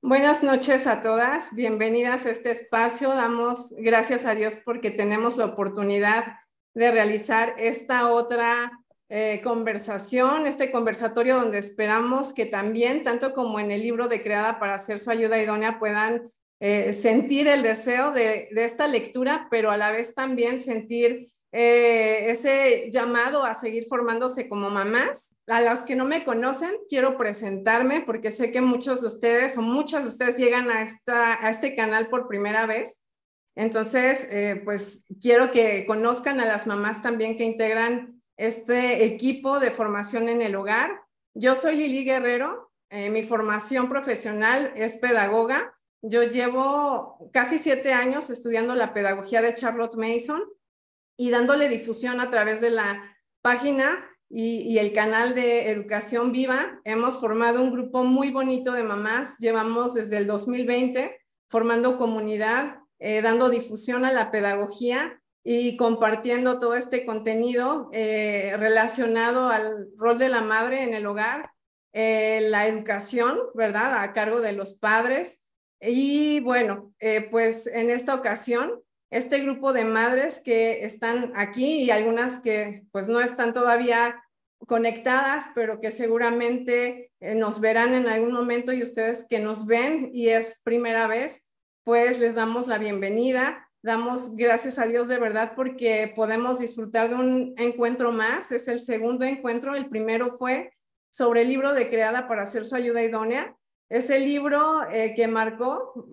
Buenas noches a todas, bienvenidas a este espacio. Damos gracias a Dios porque tenemos la oportunidad de realizar esta otra conversación, este conversatorio donde esperamos que también, tanto como en el libro de Creada para hacer su ayuda idónea, puedan sentir el deseo de esta lectura, pero a la vez también sentir ese llamado a seguir formándose como mamás. A las que no me conocen, quiero presentarme porque sé que muchos de ustedes o muchas de ustedes llegan a este canal por primera vez. Entonces, pues quiero que conozcan a las mamás también que integran este equipo de formación en el hogar. Yo soy Lili Guerrero, mi formación profesional es pedagoga. Yo llevo casi 7 años estudiando la pedagogía de Charlotte Mason y dándole difusión a través de la página y el canal de Educación Viva. Hemos formado un grupo muy bonito de mamás. Llevamos desde el 2020 formando comunidad, dando difusión a la pedagogía y compartiendo todo este contenido relacionado al rol de la madre en el hogar, la educación, ¿verdad?, a cargo de los padres. Y bueno, pues en esta ocasión este grupo de madres que están aquí y algunas que pues no están todavía conectadas, pero que seguramente nos verán en algún momento, y ustedes que nos ven y es primera vez, pues les damos la bienvenida. Damos gracias a Dios de verdad porque podemos disfrutar de un encuentro más. Es el segundo encuentro. El primero fue sobre el libro de Creada para hacer su ayuda idónea. Ese libro que marcó,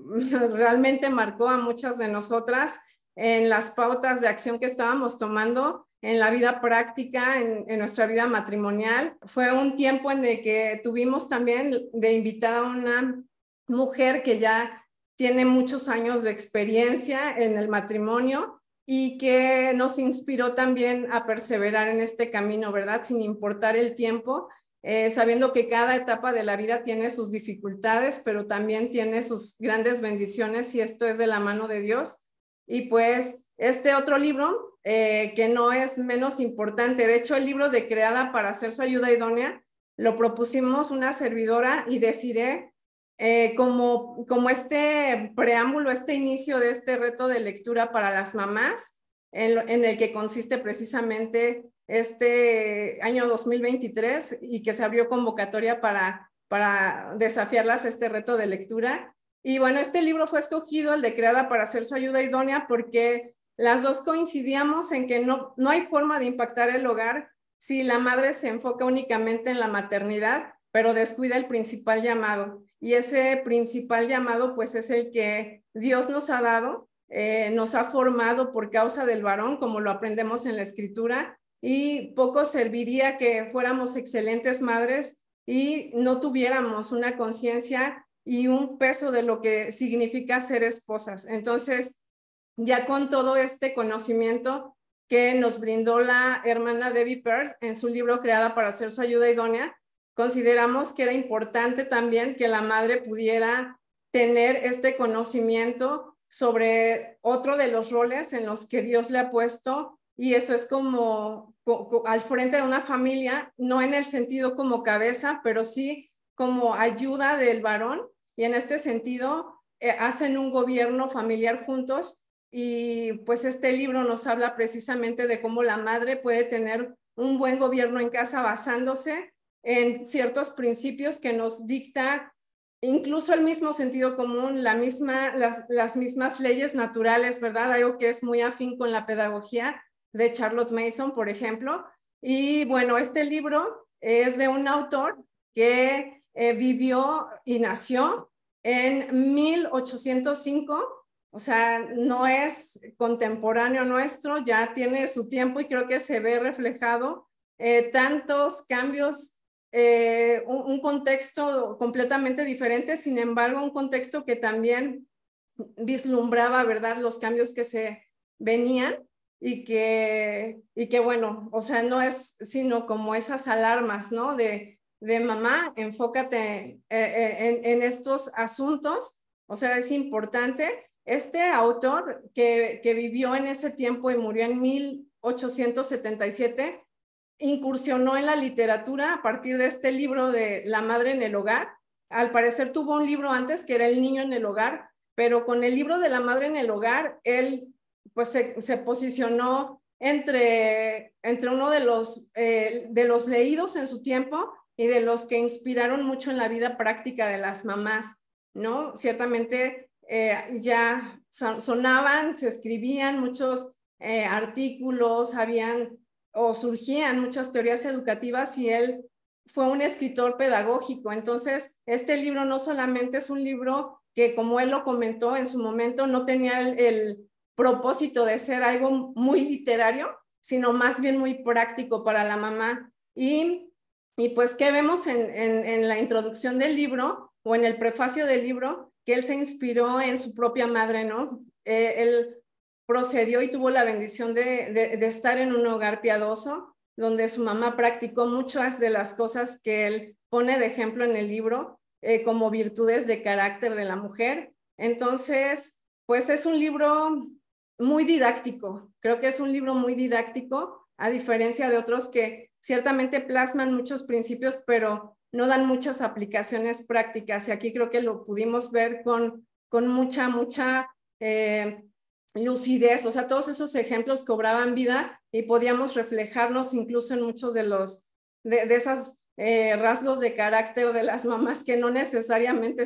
realmente marcó a muchas de nosotras en las pautas de acción que estábamos tomando en la vida práctica, en nuestra vida matrimonial. Fue un tiempo en el que tuvimos también de invitada a una mujer que ya tiene muchos años de experiencia en el matrimonio y que nos inspiró también a perseverar en este camino, ¿verdad? Sin importar el tiempo. Sabiendo que cada etapa de la vida tiene sus dificultades, pero también tiene sus grandes bendiciones y esto es de la mano de Dios. Y pues este otro libro, que no es menos importante, de hecho el libro de Creada para hacer su ayuda idónea, lo propusimos una servidora y Desiree como este preámbulo, este inicio de este reto de lectura para las mamás, en el que consiste precisamente este año 2023 y que se abrió convocatoria para desafiarlas a este reto de lectura. Y bueno, este libro fue escogido, el de Creada para hacer su ayuda idónea, porque las dos coincidíamos en que no hay forma de impactar el hogar si la madre se enfoca únicamente en la maternidad, pero descuida el principal llamado. Y ese principal llamado, pues es el que Dios nos ha dado, nos ha formado por causa del varón, como lo aprendemos en la Escritura, y poco serviría que fuéramos excelentes madres y no tuviéramos una conciencia y un peso de lo que significa ser esposas. Entonces, ya con todo este conocimiento que nos brindó la hermana Debbie Pearl en su libro Creada para hacer su ayuda idónea, consideramos que era importante también que la madre pudiera tener este conocimiento sobre otro de los roles en los que Dios le ha puesto, y eso es como al frente de una familia, no en el sentido como cabeza, pero sí como ayuda del varón, y en este sentido hacen un gobierno familiar juntos. Y pues este libro nos habla precisamente de cómo la madre puede tener un buen gobierno en casa basándose en ciertos principios que nos dicta incluso el mismo sentido común, las mismas leyes naturales, ¿verdad? Algo que es muy afín con la pedagogía de Charlotte Mason, por ejemplo. Y bueno, este libro es de un autor que vivió y nació en 1805, o sea, no es contemporáneo nuestro, ya tiene su tiempo y creo que se ve reflejado tantos cambios, un contexto completamente diferente, sin embargo, un contexto que también vislumbraba, ¿verdad?, los cambios que se venían y que bueno, o sea, no es sino como esas alarmas, ¿no? De mamá, enfócate en estos asuntos, o sea, es importante. Este autor que vivió en ese tiempo y murió en 1877, incursionó en la literatura a partir de este libro de La madre en el hogar, al parecer tuvo un libro antes que era El niño en el hogar, pero con el libro de la madre en el hogar, él pues se posicionó entre uno de los leídos en su tiempo y de los que inspiraron mucho en la vida práctica de las mamás, ¿no? Ciertamente ya sonaban, se escribían muchos artículos, habían o surgían muchas teorías educativas y él fue un escritor pedagógico. Entonces, este libro no solamente es un libro que, como él lo comentó en su momento, no tenía el propósito de ser algo muy literario, sino más bien muy práctico para la mamá. Y pues, ¿qué vemos en la introducción del libro o en el prefacio del libro? Que él se inspiró en su propia madre, ¿no? Él procedió y tuvo la bendición de estar en un hogar piadoso, donde su mamá practicó muchas de las cosas que él pone de ejemplo en el libro, como virtudes de carácter de la mujer. Entonces, pues es un libro muy didáctico. Creo que es un libro muy didáctico, a diferencia de otros que ciertamente plasman muchos principios, pero no dan muchas aplicaciones prácticas. Y aquí creo que lo pudimos ver con mucha lucidez. O sea, todos esos ejemplos cobraban vida y podíamos reflejarnos incluso en muchos de esos rasgos de carácter de las mamás que no necesariamente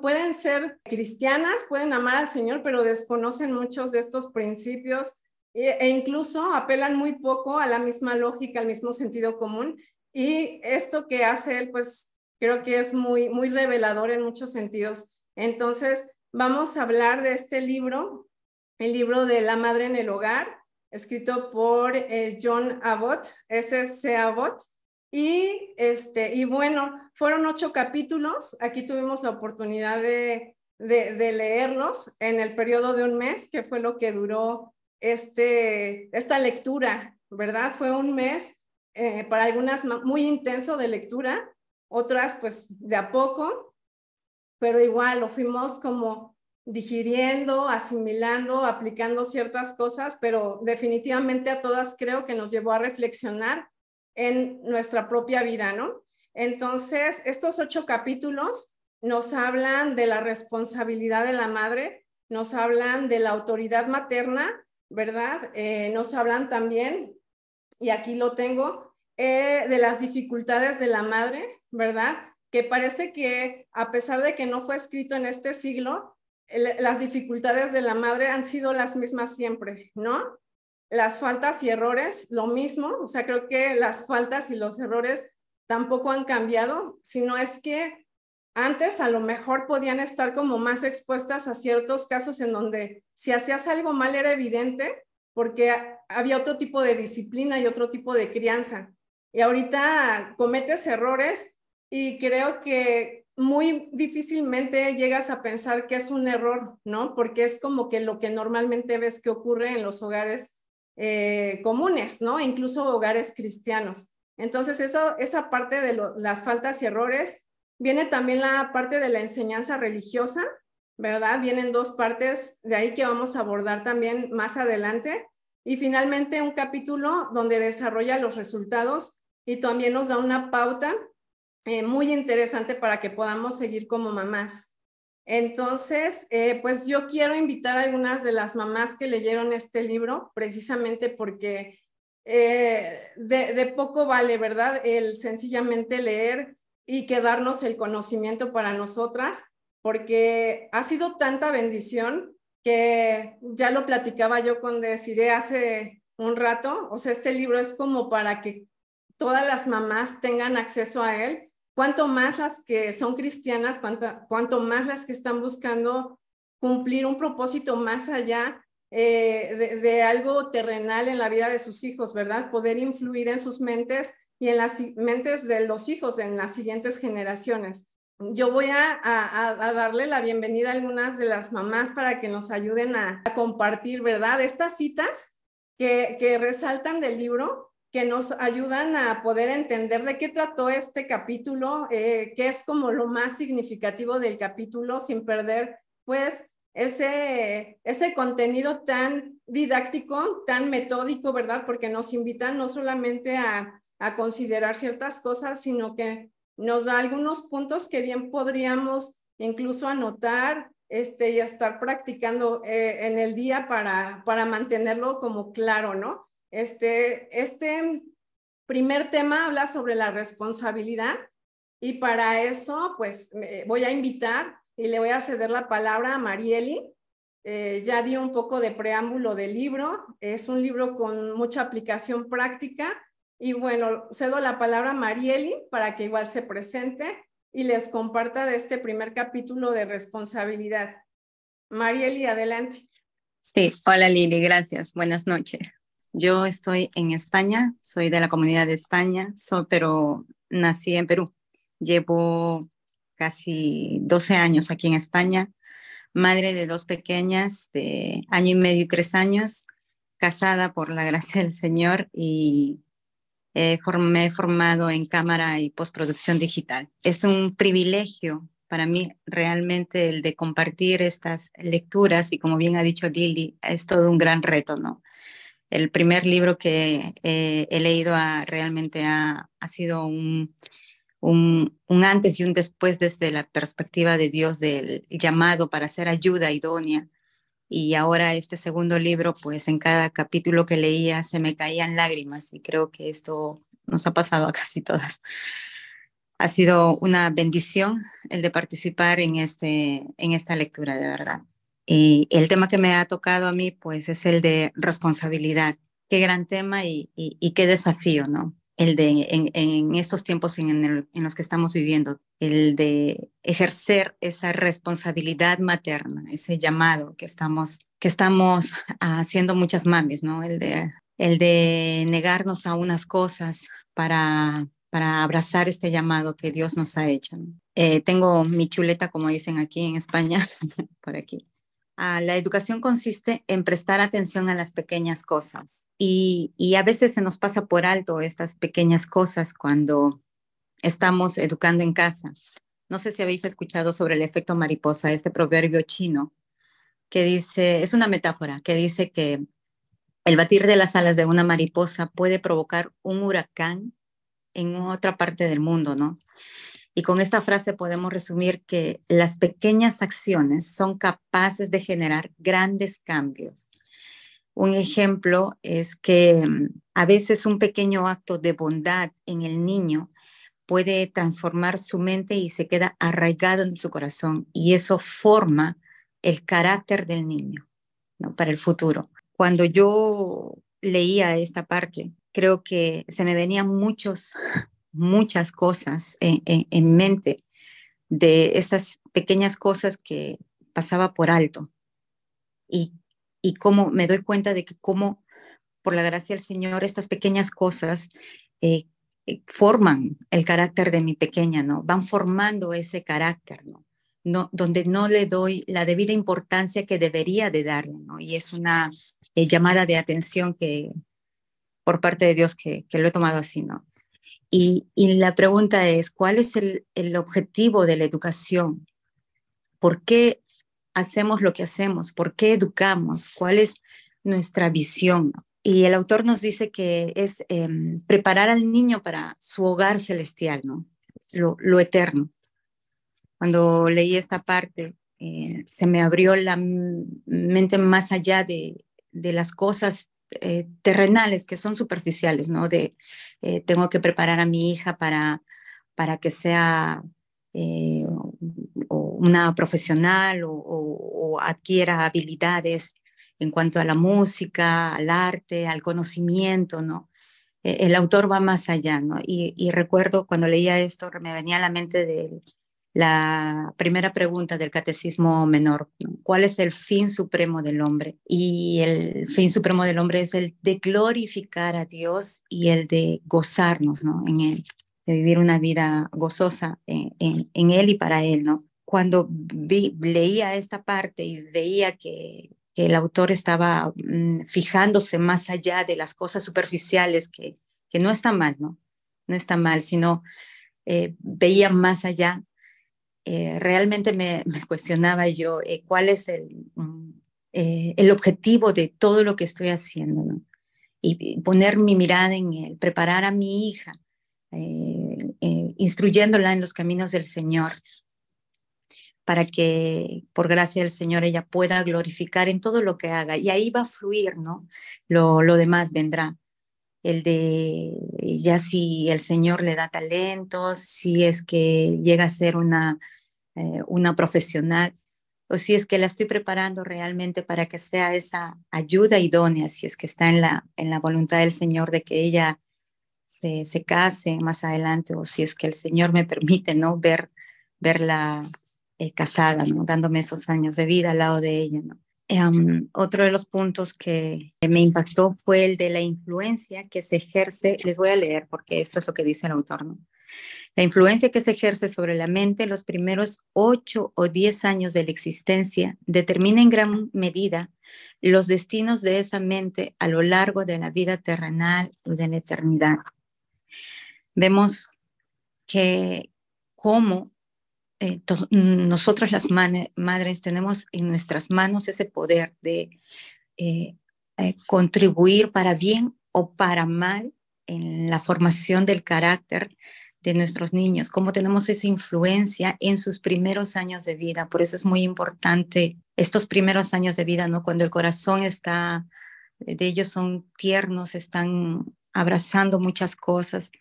pueden ser cristianas, pueden amar al Señor, pero desconocen muchos de estos principios e incluso apelan muy poco a la misma lógica, al mismo sentido común. Y esto que hace él, pues creo que es muy revelador en muchos sentidos. Entonces, vamos a hablar de este libro, el libro de La madre en el hogar, escrito por John Abbott, S.C. Abbott. Y bueno, fueron 8 capítulos. Aquí tuvimos la oportunidad de leerlos en el periodo de un mes, que fue lo que duró esta lectura, ¿verdad? Fue un mes para algunas muy intenso de lectura, otras pues de a poco, pero igual lo fuimos como digiriendo, asimilando, aplicando ciertas cosas, pero definitivamente a todas creo que nos llevó a reflexionar en nuestra propia vida, ¿no? Entonces, estos 8 capítulos nos hablan de la responsabilidad de la madre, nos hablan de la autoridad materna, ¿verdad? Nos hablan también, y aquí lo tengo, de las dificultades de la madre, ¿verdad? Que parece que a pesar de que no fue escrito en este siglo, las dificultades de la madre han sido las mismas siempre, ¿no? Las faltas y errores, lo mismo. O sea, creo que las faltas y los errores tampoco han cambiado, sino es que antes a lo mejor podían estar como más expuestas a ciertos casos en donde si hacías algo mal era evidente porque había otro tipo de disciplina y otro tipo de crianza. Y ahorita cometes errores y creo que muy difícilmente llegas a pensar que es un error, ¿no? Porque es como que lo que normalmente ves que ocurre en los hogares comunes, ¿no? Incluso hogares cristianos. Entonces, esa parte de las faltas y errores, viene también la parte de la enseñanza religiosa, ¿verdad? Vienen 2 partes de ahí que vamos a abordar también más adelante. Y finalmente un capítulo donde desarrolla los resultados y también nos da una pauta muy interesante para que podamos seguir como mamás. Entonces, pues yo quiero invitar a algunas de las mamás que leyeron este libro, precisamente porque de poco vale, ¿verdad? El sencillamente leer y quedarnos el conocimiento para nosotras, porque ha sido tanta bendición que ya lo platicaba yo con Desiree hace un rato. O sea, este libro es como para que todas las mamás tengan acceso a él, cuanto más las que son cristianas, cuanto más las que están buscando cumplir un propósito más allá de algo terrenal en la vida de sus hijos, ¿verdad? Poder influir en sus mentes y en las mentes de los hijos en las siguientes generaciones. Yo voy a darle la bienvenida a algunas de las mamás para que nos ayuden a compartir, ¿verdad? Estas citas que resaltan del libro, que nos ayudan a poder entender de qué trató este capítulo, qué es como lo más significativo del capítulo, sin perder pues ese contenido tan didáctico, tan metódico, ¿verdad? Porque nos invitan no solamente a considerar ciertas cosas, sino que nos da algunos puntos que bien podríamos incluso anotar y estar practicando en el día para mantenerlo como claro, ¿no? Este primer tema habla sobre la responsabilidad y para eso, pues, voy a invitar y le voy a ceder la palabra a Marieli. Ya di un poco de preámbulo del libro. Es un libro con mucha aplicación práctica. Y bueno, cedo la palabra a Marieli para que igual se presente y les comparta de este primer capítulo de responsabilidad. Marieli, adelante. Sí, hola Lili, gracias. Buenas noches. Yo estoy en España, soy de la Comunidad de España, pero nací en Perú. Llevo casi 12 años aquí en España, madre de dos pequeñas de año y medio y 3 años, casada por la gracia del Señor y me he formado en cámara y postproducción digital. Es un privilegio para mí realmente el de compartir estas lecturas y como bien ha dicho Lili, es todo un gran reto, ¿no? El primer libro que he leído realmente ha sido un antes y un después desde la perspectiva de Dios del llamado para ser ayuda idónea. Y ahora este segundo libro, pues en cada capítulo que leía se me caían lágrimas y creo que esto nos ha pasado a casi todas. Ha sido una bendición el de participar en esta lectura, de verdad. Y el tema que me ha tocado a mí, pues es el de responsabilidad. Qué gran tema y qué desafío, ¿no? El de en estos tiempos en los que estamos viviendo, el de ejercer esa responsabilidad materna, ese llamado que estamos haciendo muchas mamis, ¿no? El de negarnos a unas cosas para abrazar este llamado que Dios nos ha hecho, ¿no? Tengo mi chuleta, como dicen aquí en España, por aquí. La educación consiste en prestar atención a las pequeñas cosas y a veces se nos pasa por alto estas pequeñas cosas cuando estamos educando en casa. No sé si habéis escuchado sobre el efecto mariposa, este proverbio chino que dice, es una metáfora, que dice que el batir de las alas de una mariposa puede provocar un huracán en otra parte del mundo, ¿no? Y con esta frase podemos resumir que las pequeñas acciones son capaces de generar grandes cambios. Un ejemplo es que a veces un pequeño acto de bondad en el niño puede transformar su mente y se queda arraigado en su corazón y eso forma el carácter del niño, ¿no? Para el futuro. Cuando yo leía esta parte, creo que se me venían muchas cosas en mente de esas pequeñas cosas que pasaba por alto y, y cómo me doy cuenta de que cómo, por la gracia del Señor, estas pequeñas cosas eh, forman el carácter de mi pequeña, ¿no? Van formando ese carácter, ¿no? No, donde no le doy la debida importancia que debería de darle, ¿no? Y es una llamada de atención que por parte de Dios que lo he tomado así, ¿no? Y la pregunta es, ¿cuál es el objetivo de la educación? ¿Por qué hacemos lo que hacemos? ¿Por qué educamos? ¿Cuál es nuestra visión? Y el autor nos dice que es preparar al niño para su hogar celestial, ¿no? Lo eterno. Cuando leí esta parte, se me abrió la mente más allá de las cosas terrenales que son superficiales, ¿no? Tengo que preparar a mi hija para que sea eh, una profesional o adquiera habilidades en cuanto a la música, al arte, al conocimiento, ¿no? El autor va más allá, ¿no? Y recuerdo cuando leía esto, me venía a la mente de la primera pregunta del Catecismo Menor, ¿no? ¿Cuál es el fin supremo del hombre? Y el fin supremo del hombre es el de glorificar a Dios y el de gozarnos, ¿no? En él, de vivir una vida gozosa en él y para él, ¿no? Cuando leía esta parte y veía que el autor estaba fijándose más allá de las cosas superficiales, que no está mal, ¿no? No está mal, sino veía más allá. Realmente me cuestionaba yo cuál es el objetivo de todo lo que estoy haciendo, ¿no? Y poner mi mirada en él, preparar a mi hija instruyéndola en los caminos del Señor, para que por gracia del Señor ella pueda glorificar en todo lo que haga. Y ahí va a fluir, ¿no? Lo demás vendrá. El de ya si el Señor le da talentos, si es que llega a ser una profesional, o si es que la estoy preparando realmente para que sea esa ayuda idónea, si es que está en la voluntad del Señor de que ella se case más adelante, o si es que el Señor me permite, ¿no? Verla casada, ¿no? Dándome esos años de vida al lado de ella, ¿no? Otro de los puntos que me impactó fue el de la influencia que se ejerce. Les voy a leer porque esto es lo que dice el autor, ¿no? La influencia que se ejerce sobre la mente en los primeros 8 o 10 años de la existencia determina en gran medida los destinos de esa mente a lo largo de la vida terrenal y de la eternidad. Vemos que cómo nosotras las madres tenemos en nuestras manos ese poder de contribuir para bien o para mal en la formación del carácter de nuestros niños, cómo tenemos esa influencia en sus primeros años de vida. Por eso es muy importante estos primeros años de vida, ¿no? Cuando el corazón de ellos son tiernos, están abrazando muchas cosas.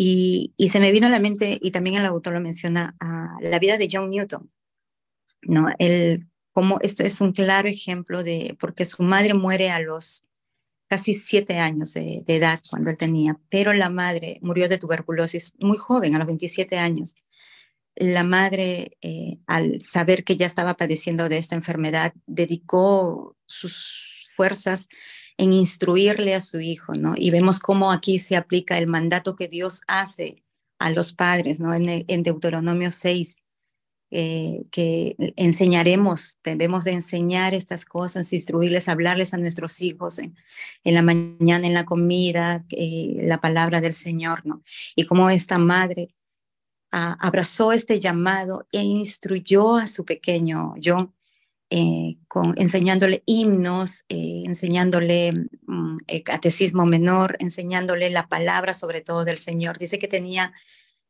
Y se me vino a la mente, y también el autor lo menciona, a la vida de John Newton, ¿no? Como este es un claro ejemplo porque su madre muere a los casi 7 años de edad cuando él tenía, pero la madre murió de tuberculosis muy joven, a los 27 años. La madre, al saber que ya estaba padeciendo de esta enfermedad, dedicó sus fuerzas en instruirle a su hijo, ¿no? Y vemos cómo aquí se aplica el mandato que Dios hace a los padres, ¿no? En Deuteronomio 6, que debemos de enseñar estas cosas, instruirles, hablarles a nuestros hijos en la mañana, en la comida, la palabra del Señor, ¿no? Y cómo esta madre abrazó este llamado e instruyó a su pequeño John, enseñándole himnos, enseñándole el catecismo menor, enseñándole la palabra sobre todo del Señor. Dice que tenía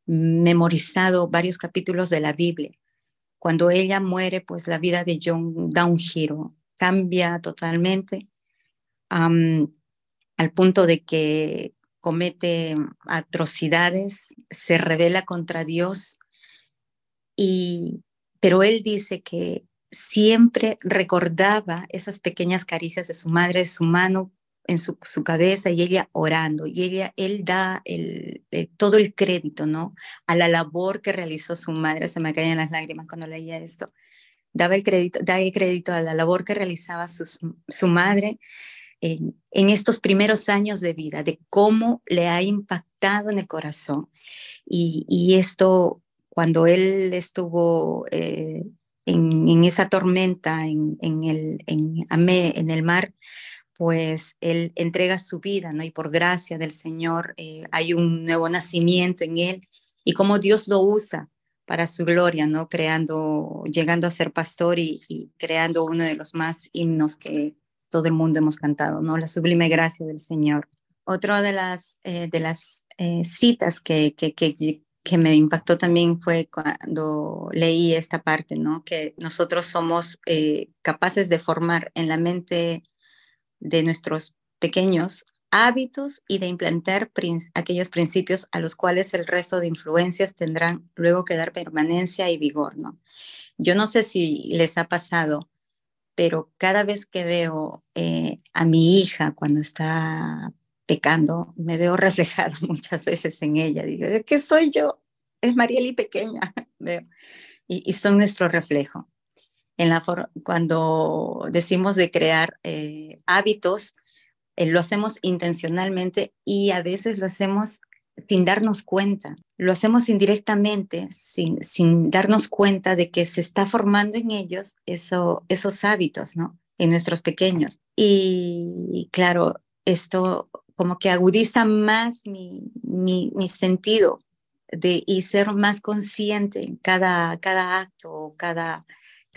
memorizado varios capítulos de la Biblia. Cuando ella muere, pues la vida de John da un giro, cambia totalmente, al punto de que comete atrocidades, se rebela contra Dios, pero él dice que siempre recordaba esas pequeñas caricias de su madre, su mano en su cabeza y ella orando, y él da todo el crédito, ¿no? A la labor que realizó su madre. Se me caían las lágrimas cuando leía esto. Da el crédito a la labor que realizaba su madre en estos primeros años de vida, de cómo le ha impactado en el corazón. Y esto, cuando él estuvo en esa tormenta en el mar, pues él entrega su vida, ¿no? Y por gracia del Señor hay un nuevo nacimiento en él, y cómo Dios lo usa para su gloria, ¿no? Llegando a ser pastor y creando uno de los más himnos que todo el mundo hemos cantado, ¿no? La sublime gracia del Señor. Otra de las citas que me impactó también fue cuando leí esta parte, ¿no? Que nosotros somos capaces de formar en la mente de nuestros pequeños hábitos y de implantar aquellos principios a los cuales el resto de influencias tendrán luego que dar permanencia y vigor, ¿no? Yo no sé si les ha pasado, pero cada vez que veo a mi hija cuando está pecando, me veo reflejada muchas veces en ella. Digo, ¿de qué soy yo? Es Marieli pequeña, veo. Y son nuestro reflejo. Cuando decimos de crear hábitos, lo hacemos intencionalmente y a veces lo hacemos sin darnos cuenta. Lo hacemos indirectamente, sin darnos cuenta de que se está formando en ellos esos hábitos, ¿no? En nuestros pequeños. Y claro, esto como que agudiza más mi sentido y ser más consciente en cada acto, cada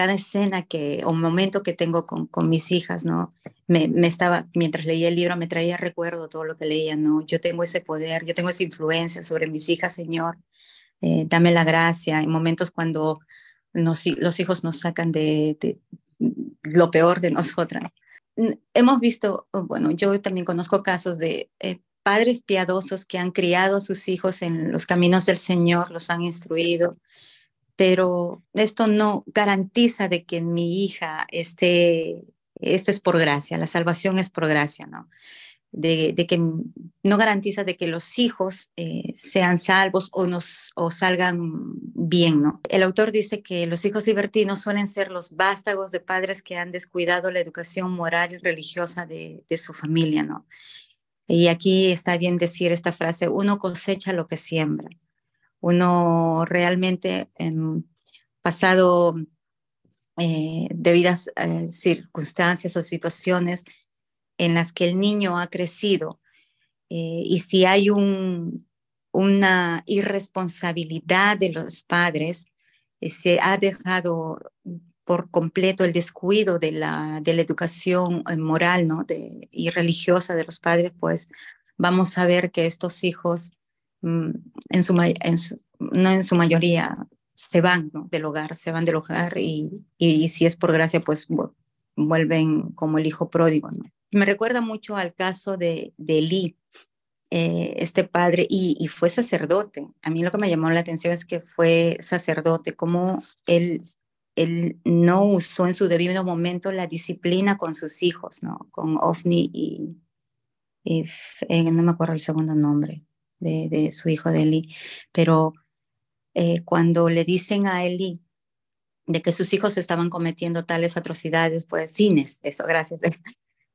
cada escena o momento que tengo con mis hijas, ¿no? Mientras leía el libro, me traía recuerdo todo lo que leía, ¿no? Yo tengo ese poder, yo tengo esa influencia sobre mis hijas, Señor. Dame la gracia en momentos cuando los hijos nos sacan de lo peor de nosotras. Hemos visto, bueno, yo también conozco casos de padres piadosos que han criado a sus hijos en los caminos del Señor, los han instruido, pero esto no garantiza de que mi hija esto es por gracia, la salvación es por gracia, ¿no? De que no garantiza de que los hijos sean salvos o salgan bien, ¿no? El autor dice que los hijos libertinos suelen ser los vástagos de padres que han descuidado la educación moral y religiosa de su familia, ¿no? Y aquí está bien decir esta frase: uno cosecha lo que siembra. Uno realmente, pasado debidas circunstancias o situaciones en las que el niño ha crecido, y si hay una irresponsabilidad de los padres, se ha dejado por completo el descuido de la educación moral, ¿no? Y religiosa de los padres, pues vamos a ver que estos hijos, mm, no en su mayoría, se van, ¿no? Del hogar, se van del hogar y si es por gracia, pues vuelven como el hijo pródigo, ¿no? Me recuerda mucho al caso de Elí, este padre, y fue sacerdote. A mí lo que me llamó la atención es que fue sacerdote, como él no usó en su debido momento la disciplina con sus hijos, ¿no? Con Ofni no me acuerdo el segundo nombre de su hijo de Elí, pero cuando le dicen a Elí de que sus hijos estaban cometiendo tales atrocidades, pues fines, eso, gracias.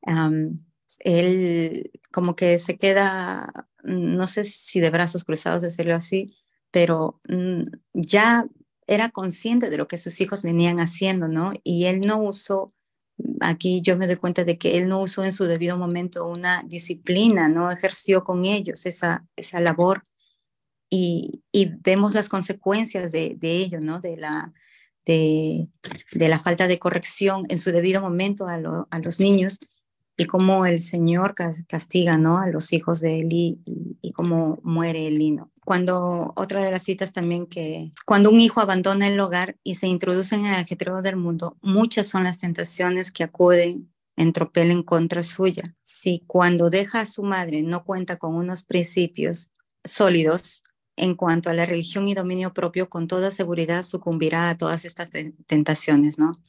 Um, Él como que se queda, no sé si de brazos cruzados, decirlo así, pero ya era consciente de lo que sus hijos venían haciendo, ¿no? Y él no usó, aquí yo me doy cuenta de que él no usó en su debido momento una disciplina, no ejerció con ellos esa labor y vemos las consecuencias de ello, ¿no? De, de la falta de corrección en su debido momento a los niños y cómo el Señor castiga, ¿no? A los hijos de Eli y cómo muere Eli, ¿no? Cuando otra de las citas también que cuando un hijo abandona el hogar y se introduce en el ajetreo del mundo, muchas son las tentaciones que acuden en tropel en contra suya. Si cuando deja a su madre no cuenta con unos principios sólidos en cuanto a la religión y dominio propio, con toda seguridad sucumbirá a todas estas tentaciones, ¿no?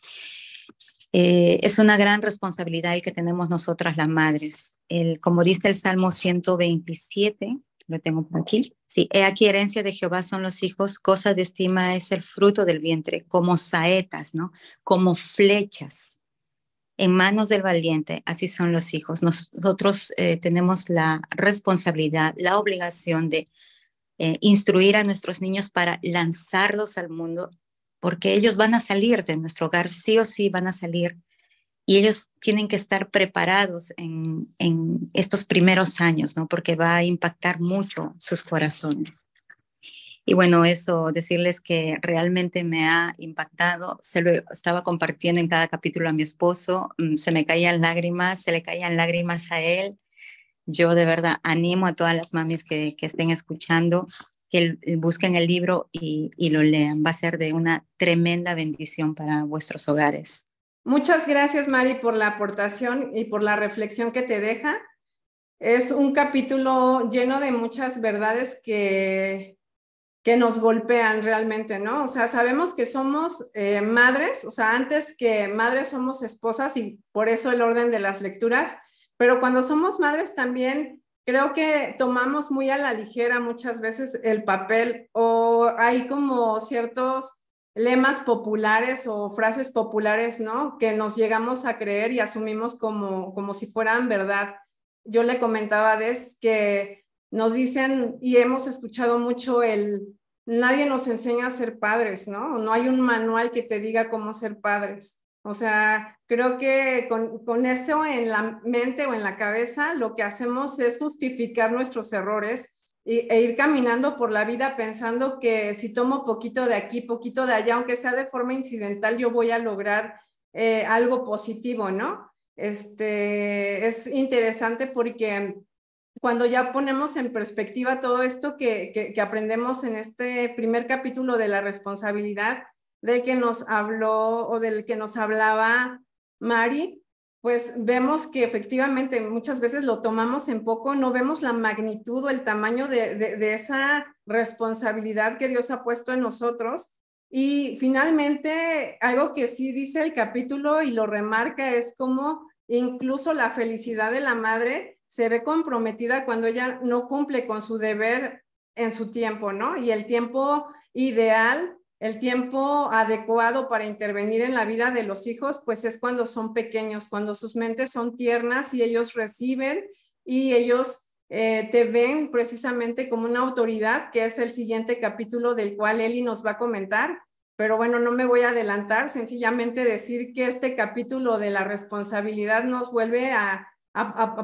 Es una gran responsabilidad el que tenemos nosotras las madres. Como dice el Salmo 127, lo tengo por aquí. Sí, he aquí herencia de Jehová son los hijos, cosa de estima es el fruto del vientre, como saetas, ¿no? Como flechas en manos del valiente, así son los hijos. Nosotros tenemos la responsabilidad, la obligación de instruir a nuestros niños para lanzarlos al mundo, porque ellos van a salir de nuestro hogar, sí o sí van a salir, y ellos tienen que estar preparados en estos primeros años, ¿no? Porque va a impactar mucho sus corazones. Y bueno, eso, decirles que realmente me ha impactado. Se lo estaba compartiendo en cada capítulo a mi esposo, se me caían lágrimas, se le caían lágrimas a él. Yo de verdad animo a todas las mamis que estén escuchando que busquen el libro y lo lean. Va a ser de una tremenda bendición para vuestros hogares. Muchas gracias, Mari, por la aportación y por la reflexión que te deja. Es un capítulo lleno de muchas verdades que nos golpean realmente, ¿no? O sea, sabemos que somos madres, o sea, antes que madres somos esposas y por eso el orden de las lecturas, pero cuando somos madres también creo que tomamos muy a la ligera muchas veces el papel o hay como ciertos lemas populares o frases populares, ¿no? Que nos llegamos a creer y asumimos como si fueran verdad. Yo le comentaba a Des que nos dicen y hemos escuchado mucho nadie nos enseña a ser padres, ¿no? No hay un manual que te diga cómo ser padres. O sea, creo que con eso en la mente o en la cabeza, lo que hacemos es justificar nuestros errores e ir caminando por la vida pensando que si tomo poquito de aquí, poquito de allá, aunque sea de forma incidental, yo voy a lograr algo positivo, ¿no? Es interesante porque cuando ya ponemos en perspectiva todo esto que aprendemos en este primer capítulo de la responsabilidad, del que nos habló o del que nos hablaba Mari, pues vemos que efectivamente muchas veces lo tomamos en poco, no vemos la magnitud o el tamaño de esa responsabilidad que Dios ha puesto en nosotros. Y finalmente, algo que sí dice el capítulo y lo remarca es cómo incluso la felicidad de la madre se ve comprometida cuando ella no cumple con su deber en su tiempo, ¿no? Y el tiempo ideal, el tiempo adecuado para intervenir en la vida de los hijos, pues es cuando son pequeños, cuando sus mentes son tiernas y ellos reciben y ellos te ven precisamente como una autoridad, que es el siguiente capítulo del cual Eli nos va a comentar. Pero bueno, no me voy a adelantar, sencillamente decir que este capítulo de la responsabilidad nos vuelve a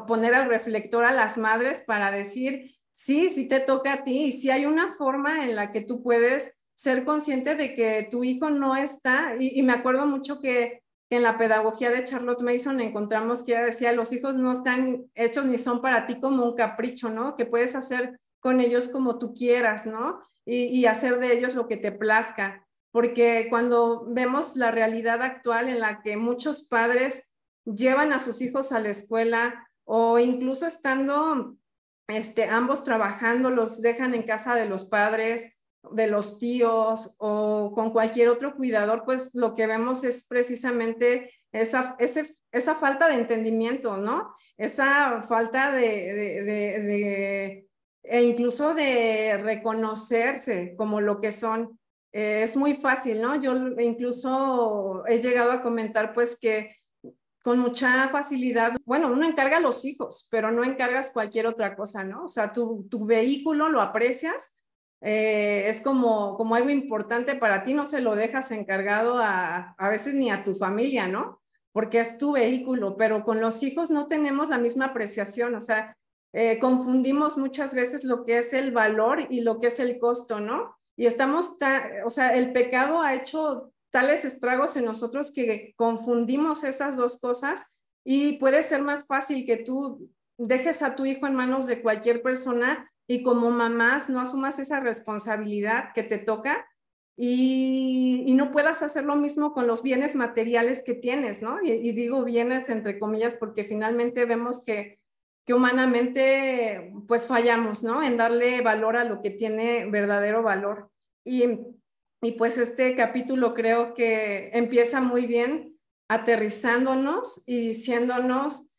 poner al reflector a las madres para decir, sí, sí te toca a ti y sí hay una forma en la que tú puedes ser consciente de que tu hijo no está, y me acuerdo mucho que en la pedagogía de Charlotte Mason encontramos que ella decía, los hijos no están hechos ni son para ti como un capricho, ¿no? Que puedes hacer con ellos como tú quieras, ¿no? Y hacer de ellos lo que te plazca, porque cuando vemos la realidad actual en la que muchos padres llevan a sus hijos a la escuela o incluso estando ambos trabajando, los dejan en casa de los padres, de los tíos o con cualquier otro cuidador, pues lo que vemos es precisamente esa falta de entendimiento, ¿no? Esa falta e incluso de reconocerse como lo que son. Es muy fácil, ¿no? Yo incluso he llegado a comentar pues que con mucha facilidad, bueno, uno encarga a los hijos, pero no encargas cualquier otra cosa, ¿no? O sea, tu vehículo lo aprecias, es como algo importante para ti, no se lo dejas encargado a veces ni a tu familia, ¿no? Porque es tu vehículo, pero con los hijos no tenemos la misma apreciación, o sea, confundimos muchas veces lo que es el valor y lo que es el costo, ¿no? Y o sea, el pecado ha hecho tales estragos en nosotros que confundimos esas dos cosas y puede ser más fácil que tú dejes a tu hijo en manos de cualquier persona y como mamás no asumas esa responsabilidad que te toca y no puedas hacer lo mismo con los bienes materiales que tienes, ¿no? Y digo bienes entre comillas porque finalmente vemos que humanamente pues fallamos, ¿no? En darle valor a lo que tiene verdadero valor. Y pues este capítulo creo que empieza muy bien aterrizándonos y diciéndonos,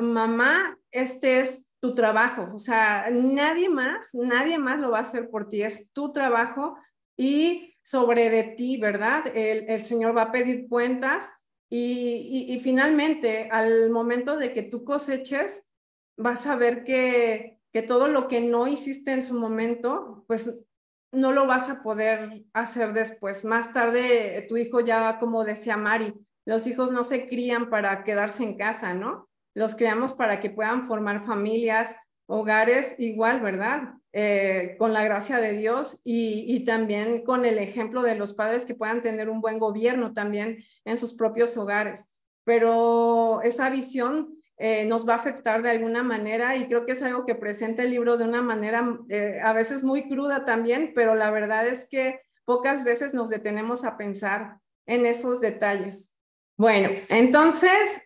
mamá, este es tu trabajo, o sea, nadie más lo va a hacer por ti, es tu trabajo y sobre de ti, ¿verdad? El Señor va a pedir cuentas y finalmente al momento de que tú coseches, vas a ver que todo lo que no hiciste en su momento, pues no lo vas a poder hacer después. Más tarde, tu hijo ya, como decía Mari, los hijos no se crían para quedarse en casa, ¿no? Los criamos para que puedan formar familias, hogares igual, ¿verdad? Con la gracia de Dios y también con el ejemplo de los padres que puedan tener un buen gobierno también en sus propios hogares. Pero esa visión nos va a afectar de alguna manera y creo que es algo que presenta el libro de una manera a veces muy cruda también, pero la verdad es que pocas veces nos detenemos a pensar en esos detalles. Bueno, entonces,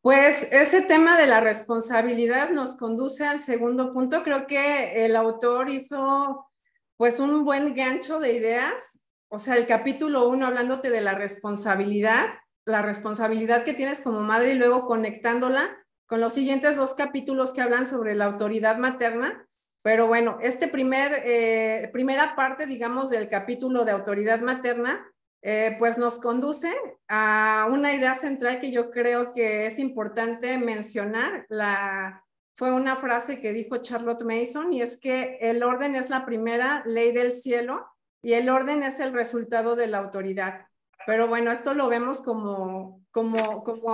pues ese tema de la responsabilidad nos conduce al segundo punto. Creo que el autor hizo pues un buen gancho de ideas, o sea, el capítulo 1 hablándote de la responsabilidad que tienes como madre y luego conectándola con los siguientes dos capítulos que hablan sobre la autoridad materna. Pero bueno, primera parte, digamos, del capítulo de autoridad materna, pues nos conduce a una idea central que yo creo que es importante mencionar. Fue una frase que dijo Charlotte Mason y es que el orden es la primera ley del cielo y el orden es el resultado de la autoridad. Pero bueno, esto lo vemos como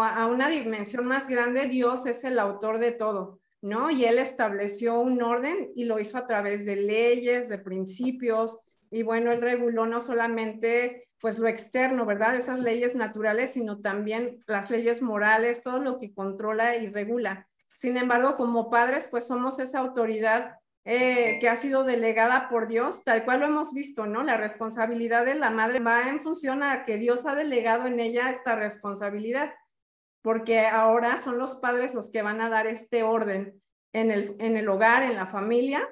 a una dimensión más grande. Dios es el autor de todo. ¿no? Y él estableció un orden y lo hizo a través de leyes, de principios, y bueno, él reguló no solamente pues lo externo, ¿verdad? Esas leyes naturales, sino también las leyes morales, todo lo que controla y regula. Sin embargo, como padres, pues somos esa autoridad que ha sido delegada por Dios, tal cual lo hemos visto, ¿no? La responsabilidad de la madre va en función a que Dios ha delegado en ella esta responsabilidad, porque ahora son los padres los que van a dar este orden en el hogar, en la familia.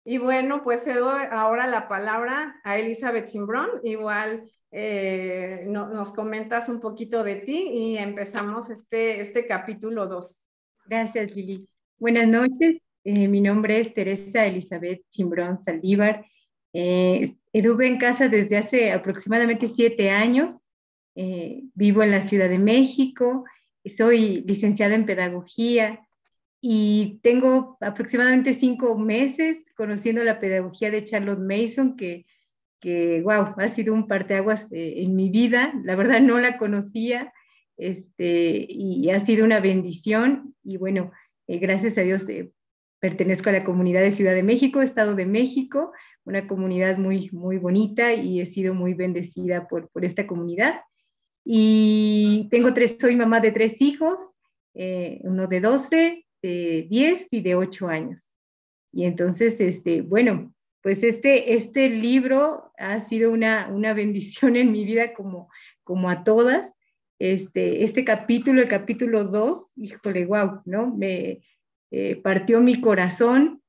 Y bueno, pues cedo ahora la palabra a Elizabeth Simbrón, igual nos comentas un poquito de ti y empezamos este capítulo 2. Gracias, Lili. Buenas noches. Mi nombre es Teresa Elizabeth Simbrón Saldívar. Educo en casa desde hace aproximadamente 7 años. Vivo en la Ciudad de México. Soy licenciada en pedagogía y tengo aproximadamente 5 meses conociendo la pedagogía de Charlotte Mason, que wow, ha sido un parteaguas en mi vida. La verdad no la conocía, y ha sido una bendición. Y bueno, gracias a Dios pertenezco a la comunidad de Ciudad de México, Estado de México, una comunidad muy, muy bonita, y he sido muy bendecida por esta comunidad. Y soy mamá de 3 hijos, uno de 12, de 10 y de 8 años. Y entonces, bueno, pues este libro ha sido una bendición en mi vida como a todas. Este capítulo, el capítulo 2, híjole, wow, ¿no? Me partió mi corazón,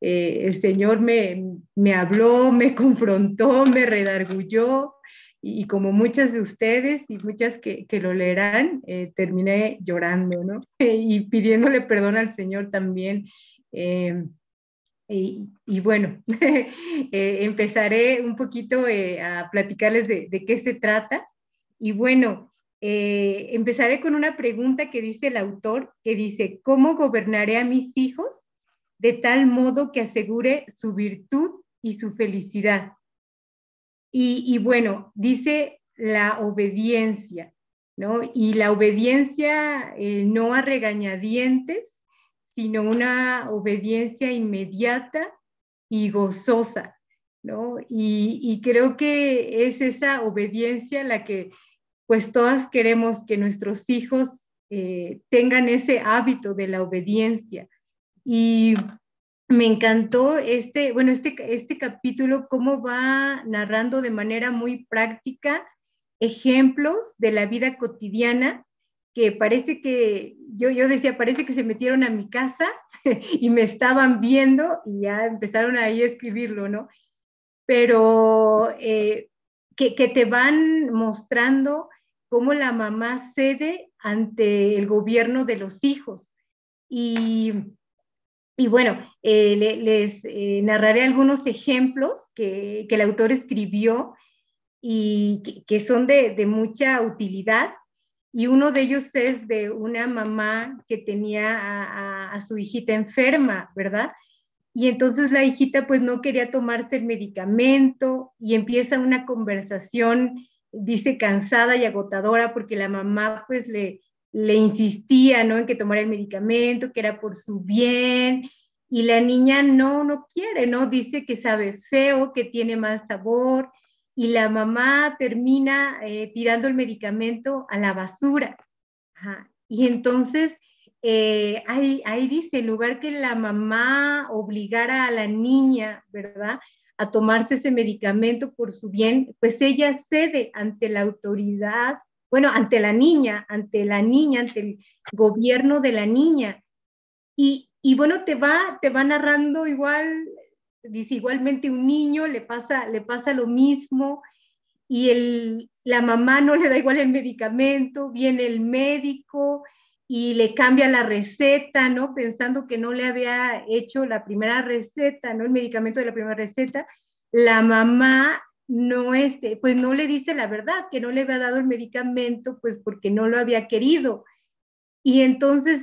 el Señor me habló, me confrontó, me redarguyó, y como muchas de ustedes y muchas que lo leerán, terminé llorando, ¿no? Y pidiéndole perdón al Señor también. Y bueno, empezaré un poquito a platicarles de qué se trata. Y bueno, empezaré con una pregunta que dice el autor, que dice: ¿cómo gobernaré a mis hijos de tal modo que asegure su virtud y su felicidad? Y bueno, dice la obediencia, ¿no? Y la obediencia no a regañadientes, sino una obediencia inmediata y gozosa, ¿no? Y creo que es esa obediencia la que pues todas queremos que nuestros hijos tengan ese hábito de la obediencia. Y me encantó este capítulo, cómo va narrando de manera muy práctica ejemplos de la vida cotidiana, que parece que, yo decía, parece que se metieron a mi casa y me estaban viendo y ya empezaron ahí a escribirlo, ¿no? Pero que te van mostrando cómo la mamá cede ante el gobierno de los hijos. Y bueno, les narraré algunos ejemplos que el autor escribió y que son de mucha utilidad. Y uno de ellos es de una mamá que tenía a su hijita enferma, ¿verdad? Y entonces la hijita pues no quería tomarse el medicamento, y empieza una conversación, dice, cansada y agotadora, porque la mamá pues le insistía, ¿no?, en que tomara el medicamento, que era por su bien, y la niña no quiere, ¿no? Dice que sabe feo, que tiene mal sabor, y la mamá termina tirando el medicamento a la basura. Ajá. Y entonces ahí dice, en lugar que la mamá obligara a la niña, ¿verdad?, a tomarse ese medicamento por su bien, pues ella cede ante la autoridad, bueno, ante la niña, ante el gobierno de la niña. Y bueno, te va narrando igual, dice, igualmente un niño le pasa lo mismo, y la mamá no le da igual el medicamento, viene el médico y le cambia la receta, ¿no?, pensando que no le había hecho la primera receta, ¿no?, el medicamento de la primera receta. La mamá pues no le dice la verdad, que no le había dado el medicamento, pues porque no lo había querido. Y entonces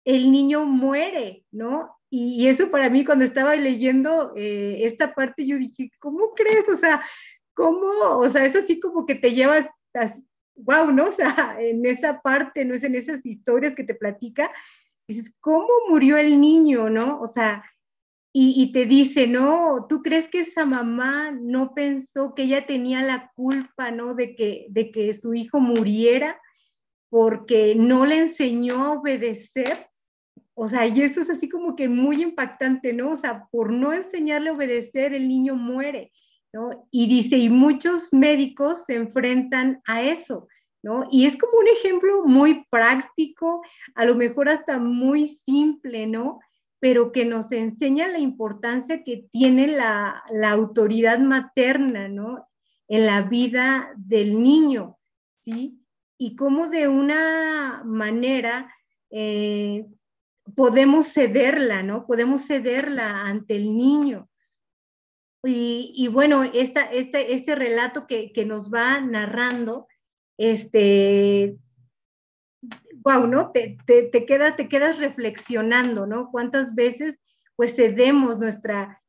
el niño muere, ¿no? Y eso para mí, cuando estaba leyendo esta parte, yo dije, ¿cómo crees? O sea, ¿cómo? O sea, es así como que te llevas, wow, ¿no? O sea, en esa parte, ¿no? Es en esas historias que te platica, dices, ¿cómo murió el niño, no? O sea, y te dice, no, ¿tú crees que esa mamá no pensó que ella tenía la culpa, ¿no? De que su hijo muriera porque no le enseñó a obedecer? O sea, y eso es así como que muy impactante, ¿no? O sea, por no enseñarle a obedecer, el niño muere, ¿no? Y dice, y muchos médicos se enfrentan a eso, ¿no? Y es como un ejemplo muy práctico, a lo mejor hasta muy simple, ¿no? Pero que nos enseña la importancia que tiene la autoridad materna, ¿no? En la vida del niño, ¿sí? Y cómo de una manera podemos cederla, ¿no? Podemos cederla ante el niño. Y bueno, este relato que nos va narrando, wow, ¿no? Te quedas reflexionando, ¿no? ¿Cuántas veces pues cedemos nuestra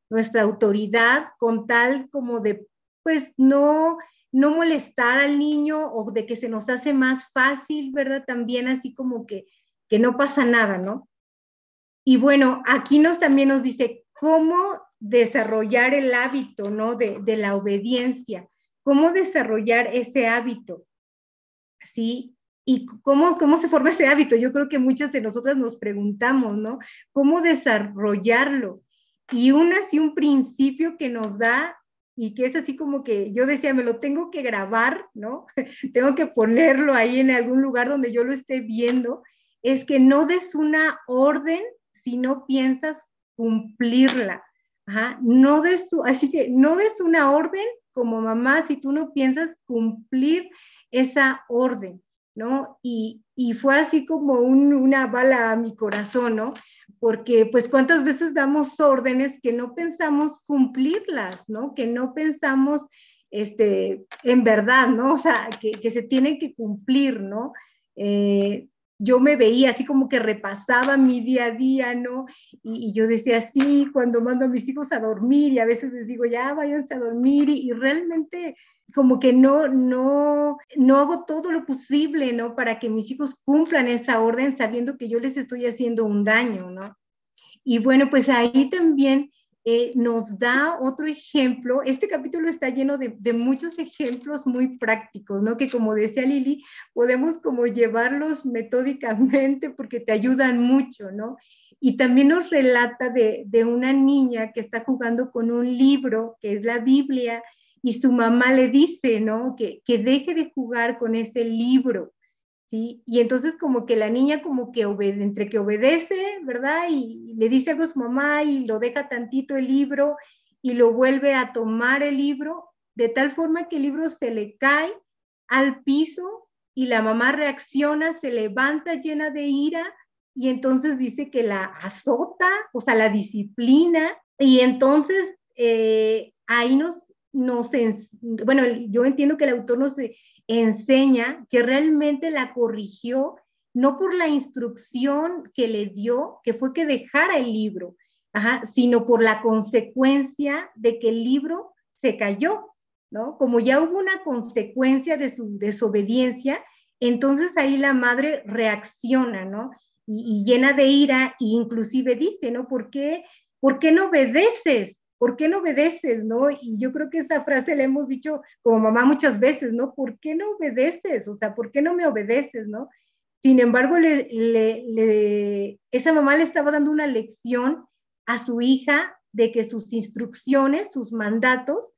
autoridad con tal como de, pues no molestar al niño o de que se nos hace más fácil, ¿verdad? También así como que no pasa nada, ¿no? Y bueno, aquí también nos dice cómo desarrollar el hábito, ¿no? De la obediencia, cómo desarrollar ese hábito, ¿sí? Y cómo se forma ese hábito. Yo creo que muchas de nosotras nos preguntamos, ¿no? ¿Cómo desarrollarlo? Y así un principio que nos da y que es así como que yo decía, me lo tengo que grabar, ¿no? Tengo que ponerlo ahí en algún lugar donde yo lo esté viendo, es que no des una orden si no piensas cumplirla. Ajá. Así que no des una orden como mamá si tú no piensas cumplir esa orden, ¿no? Y fue así como una bala a mi corazón, ¿no? Porque pues cuántas veces damos órdenes que no pensamos cumplirlas, ¿no? Que no pensamos en verdad, ¿no? O sea, que se tienen que cumplir, ¿no? Yo me veía así como que repasaba mi día a día, ¿no? Y yo decía, sí, cuando mando a mis hijos a dormir y a veces les digo, ya váyanse a dormir y realmente como que no hago todo lo posible, ¿no? Para que mis hijos cumplan esa orden sabiendo que yo les estoy haciendo un daño, ¿no? Y bueno, pues ahí también nos da otro ejemplo. Este capítulo está lleno de muchos ejemplos muy prácticos, ¿no? Que como decía Lili, podemos como llevarlos metódicamente porque te ayudan mucho, ¿no? Y también nos relata de una niña que está jugando con un libro, que es la Biblia, y su mamá le dice, ¿no? Que deje de jugar con ese libro, ¿sí? Y entonces como que la niña como que entre que obedece, ¿verdad? Y le dice algo a su mamá y lo deja tantito el libro y lo vuelve a tomar el libro, de tal forma que el libro se le cae al piso y la mamá reacciona, se levanta llena de ira y entonces dice que la azota, o sea, la disciplina, y entonces ahí bueno, yo entiendo que el autor nos enseña que realmente la corrigió, no por la instrucción que le dio, que fue que dejara el libro, sino por la consecuencia de que el libro se cayó, ¿no? Como ya hubo una consecuencia de su desobediencia, entonces ahí la madre reacciona, ¿no? Y llena de ira, e inclusive dice, ¿no? ¿Por qué no obedeces? ¿Por qué no obedeces, no? Y yo creo que esa frase la hemos dicho como mamá muchas veces, ¿no? ¿Por qué no obedeces? O sea, ¿por qué no me obedeces, no? Sin embargo, esa mamá le estaba dando una lección a su hija de que sus instrucciones, sus mandatos,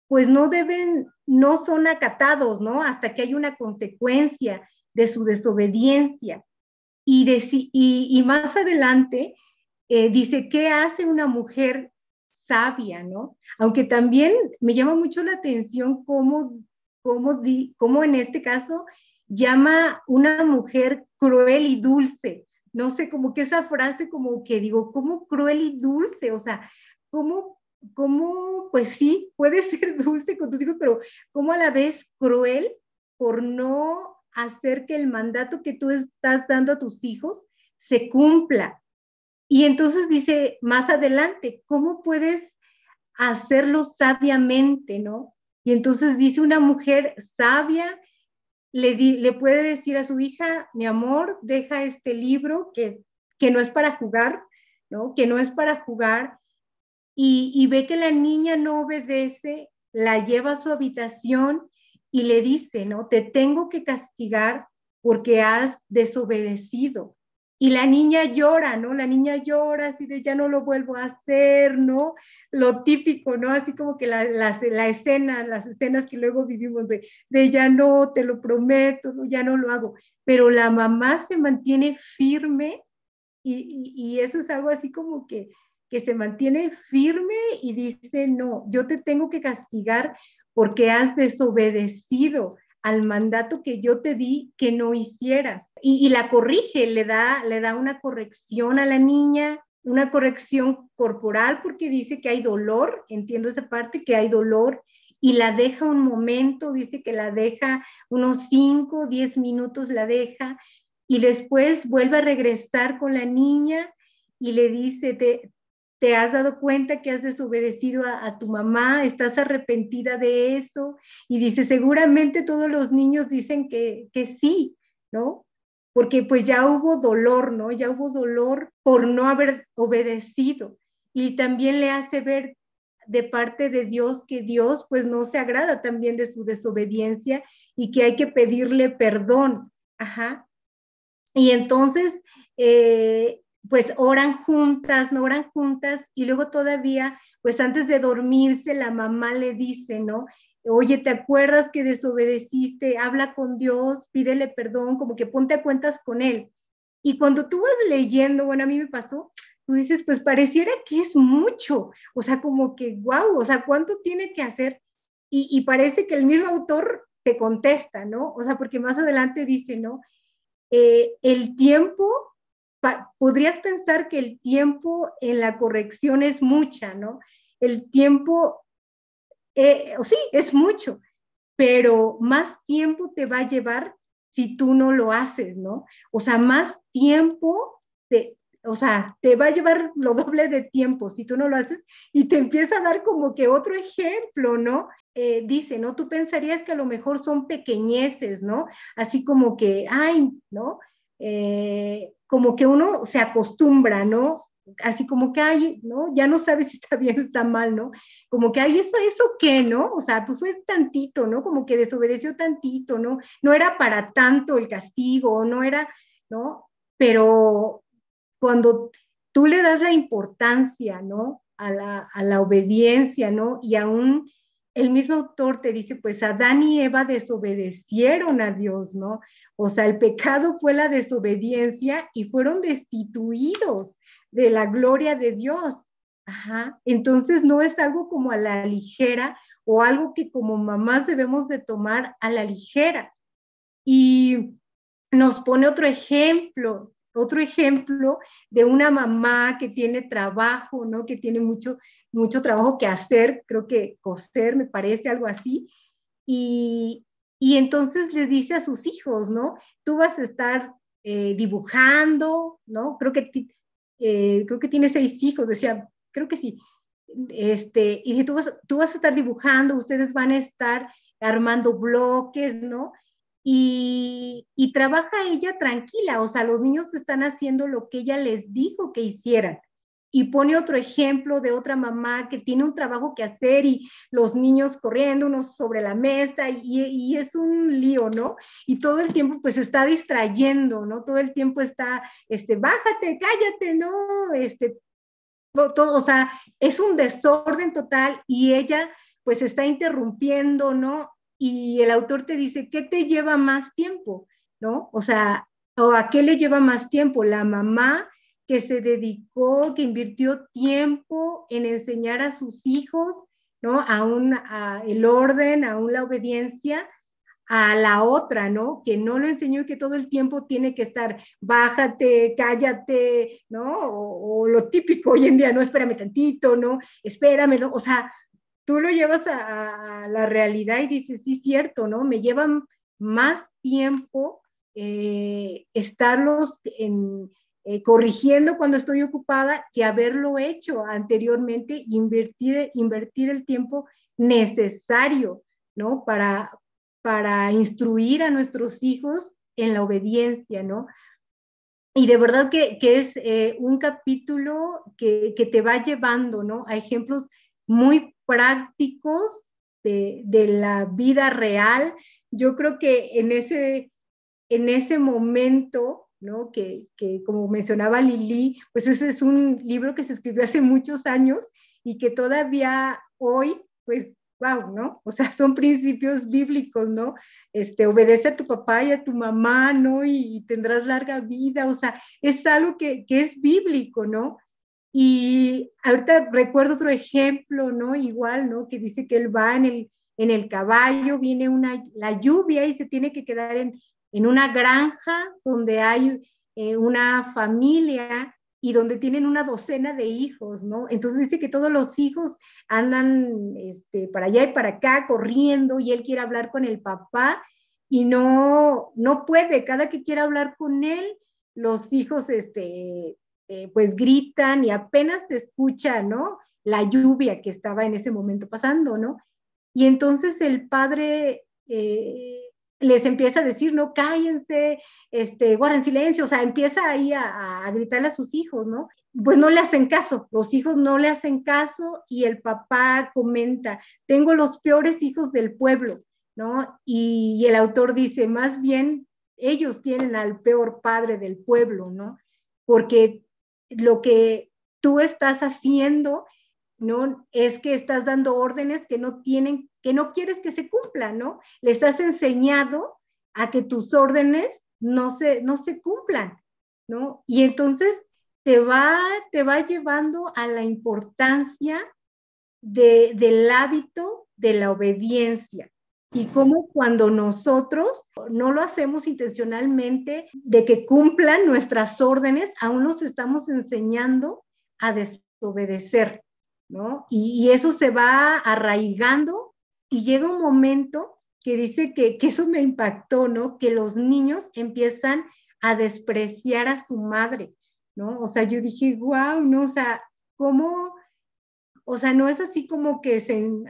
pues no son acatados, ¿no? Hasta que hay una consecuencia de su desobediencia. Y más adelante dice, ¿qué hace una mujer sabia, no? Aunque también me llama mucho la atención cómo en este caso llama una mujer cruel y dulce. No sé, como que esa frase como que digo, ¿cómo cruel y dulce? O sea, ¿cómo pues sí, puede ser dulce con tus hijos, pero ¿cómo a la vez cruel por no hacer que el mandato que tú estás dando a tus hijos se cumpla? Y entonces dice más adelante, ¿cómo puedes hacerlo sabiamente, no? Y entonces dice una mujer sabia, le puede decir a su hija, mi amor, deja este libro que que no es para jugar, ¿no? Que no es para jugar, y ve que la niña no obedece, la lleva a su habitación y le dice, ¿no? Te tengo que castigar porque has desobedecido. Y la niña llora, ¿no? La niña llora así de ya no lo vuelvo a hacer, ¿no? Lo típico, ¿no? Así como que las escenas que luego vivimos de ya no, te lo prometo, ¿no? Ya no lo hago. Pero la mamá se mantiene firme y eso es algo así como que se mantiene firme y dice, no, yo te tengo que castigar porque has desobedecido al mandato que yo te di que no hicieras. Y la corrige, le da una corrección a la niña, una corrección corporal, porque dice que hay dolor, entiendo esa parte, que hay dolor, y la deja un momento, dice que la deja unos 5, 10 minutos, la deja, y después vuelve a regresar con la niña y le dice, ¿te has dado cuenta que has desobedecido a tu mamá? ¿Estás arrepentida de eso? Y dice, seguramente todos los niños dicen que sí, ¿no? Porque pues ya hubo dolor, ¿no? Ya hubo dolor por no haber obedecido. Y también le hace ver de parte de Dios que Dios pues no se agrada también de su desobediencia y que hay que pedirle perdón. Ajá. Y entonces, pues oran juntas, no oran juntas, y luego todavía, pues antes de dormirse, la mamá le dice, ¿no? Oye, ¿te acuerdas que desobedeciste? Habla con Dios, pídele perdón, como que ponte a cuentas con Él. Y cuando tú vas leyendo, bueno, a mí me pasó, tú dices, pues pareciera que es mucho, o sea, como que, wow, o sea, ¿cuánto tiene que hacer? Y parece que el mismo autor te contesta, ¿no? O sea, porque más adelante dice, ¿no? El tiempo, podrías pensar que el tiempo en la corrección es mucha, ¿no? El tiempo, sí, es mucho, pero más tiempo te va a llevar si tú no lo haces, ¿no? O sea, más tiempo, o sea, te va a llevar lo doble de tiempo si tú no lo haces y te empieza a dar como que otro ejemplo, ¿no? Dice, ¿no? Tú pensarías que a lo mejor son pequeñeces, ¿no? Así como que, ay, ¿no? Como que uno se acostumbra, ¿no? Así como que, ay, ¿no? Ya no sabes si está bien o está mal, ¿no? Como que, ay, ¿eso qué, no? O sea, pues fue tantito, ¿no? Como que desobedeció tantito, ¿no? No era para tanto el castigo, no era, ¿no? Pero cuando tú le das la importancia, ¿no? A la obediencia, ¿no? Y aún el mismo autor te dice, pues Adán y Eva desobedecieron a Dios, ¿no? O sea, el pecado fue la desobediencia y fueron destituidos de la gloria de Dios. Ajá. Entonces no es algo como a la ligera o algo que como mamás debemos de tomar a la ligera. Y nos pone otro ejemplo de una mamá que tiene trabajo, ¿no? Que tiene mucho trabajo que hacer, creo que coser, me parece, algo así. Y, y entonces les dice a sus hijos, ¿no? Tú vas a estar dibujando, ¿no? Creo que tiene 6 hijos, decía, creo que sí. Y si tú vas a estar dibujando, ustedes van a estar armando bloques, ¿no? Y trabaja ella tranquila, o sea, los niños están haciendo lo que ella les dijo que hicieran. Y pone otro ejemplo de otra mamá que tiene un trabajo que hacer y los niños corriendo unos sobre la mesa y es un lío, ¿no? Y todo el tiempo pues está distrayendo, ¿no? Todo el tiempo está, bájate, cállate, ¿no? Todo, o sea, es un desorden total y ella pues está interrumpiendo, ¿no? Y el autor te dice, ¿qué te lleva más tiempo? ¿No? O sea, ¿o a qué le lleva más tiempo? La mamá que se dedicó, que invirtió tiempo en enseñar a sus hijos, ¿no? A el orden, aún la obediencia, a la otra, ¿no? Que no le enseñó y que todo el tiempo tiene que estar, bájate, cállate, ¿no? O lo típico hoy en día, no, espérame tantito, ¿no? Espérame, ¿no? O sea, tú lo llevas a la realidad y dices, sí, cierto, ¿no? Me llevan más tiempo estarlos corrigiendo cuando estoy ocupada que haberlo hecho anteriormente, invertir el tiempo necesario, ¿no? Para instruir a nuestros hijos en la obediencia, ¿no? y de verdad que es un capítulo que te va llevando, ¿no?, a ejemplos muy prácticos de la vida real. Yo creo que en ese momento, ¿no?, que como mencionaba Lili, pues ese es un libro que se escribió hace muchos años y que todavía hoy, pues, wow, ¿no? O sea, son principios bíblicos, ¿no? Obedece a tu papá y a tu mamá, ¿no? Y tendrás larga vida, o sea, es algo que es bíblico, ¿no? Y ahorita recuerdo otro ejemplo, ¿no? Igual, ¿no? Que dice que él va en el caballo, viene la lluvia y se tiene que quedar en una granja donde hay una familia y donde tienen una docena de hijos, ¿no? Entonces dice que todos los hijos andan para allá y para acá corriendo y él quiere hablar con el papá y no puede. Cada que quiere hablar con él, los hijos pues gritan y apenas se escucha, ¿no?, la lluvia que estaba en ese momento pasando, ¿no? Y entonces el padre les empieza a decir, no, cállense, guarden silencio, o sea, empieza ahí a gritarle a sus hijos, ¿no? Pues no le hacen caso, los hijos no le hacen caso y el papá comenta, tengo los peores hijos del pueblo, ¿no? Y el autor dice, más bien ellos tienen al peor padre del pueblo, ¿no? Porque lo que tú estás haciendo, ¿no?, es que estás dando órdenes que no quieres que se cumplan, ¿no? Les has enseñado a que tus órdenes no se cumplan, ¿no? Y entonces te va llevando a la importancia del hábito de la obediencia. Y cómo cuando nosotros no lo hacemos intencionalmente de que cumplan nuestras órdenes, aún nos estamos enseñando a desobedecer, ¿no? Y eso se va arraigando y llega un momento que dice que eso me impactó, ¿no? Que los niños empiezan a despreciar a su madre, ¿no? O sea, yo dije, wow, ¿no? O sea, ¿cómo? O sea, no es así como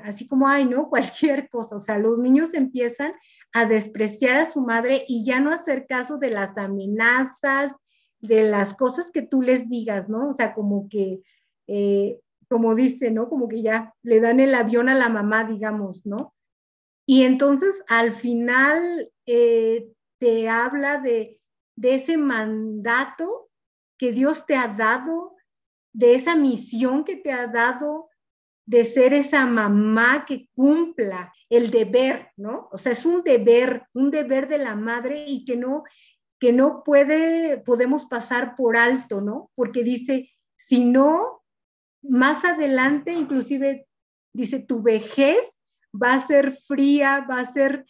así como, ay, ¿no? Cualquier cosa. O sea, los niños empiezan a despreciar a su madre y ya no hacer caso de las amenazas, de las cosas que tú les digas, ¿no? O sea, como que, como dice, ¿no? Como que ya le dan el avión a la mamá, digamos, ¿no? Y entonces, al final, te habla de ese mandato que Dios te ha dado, de esa misión que te ha dado de ser esa mamá que cumpla el deber, ¿no? O sea, es un deber de la madre y que no podemos pasar por alto, ¿no? Porque dice, si no, más adelante, inclusive, dice, tu vejez va a ser fría, va a ser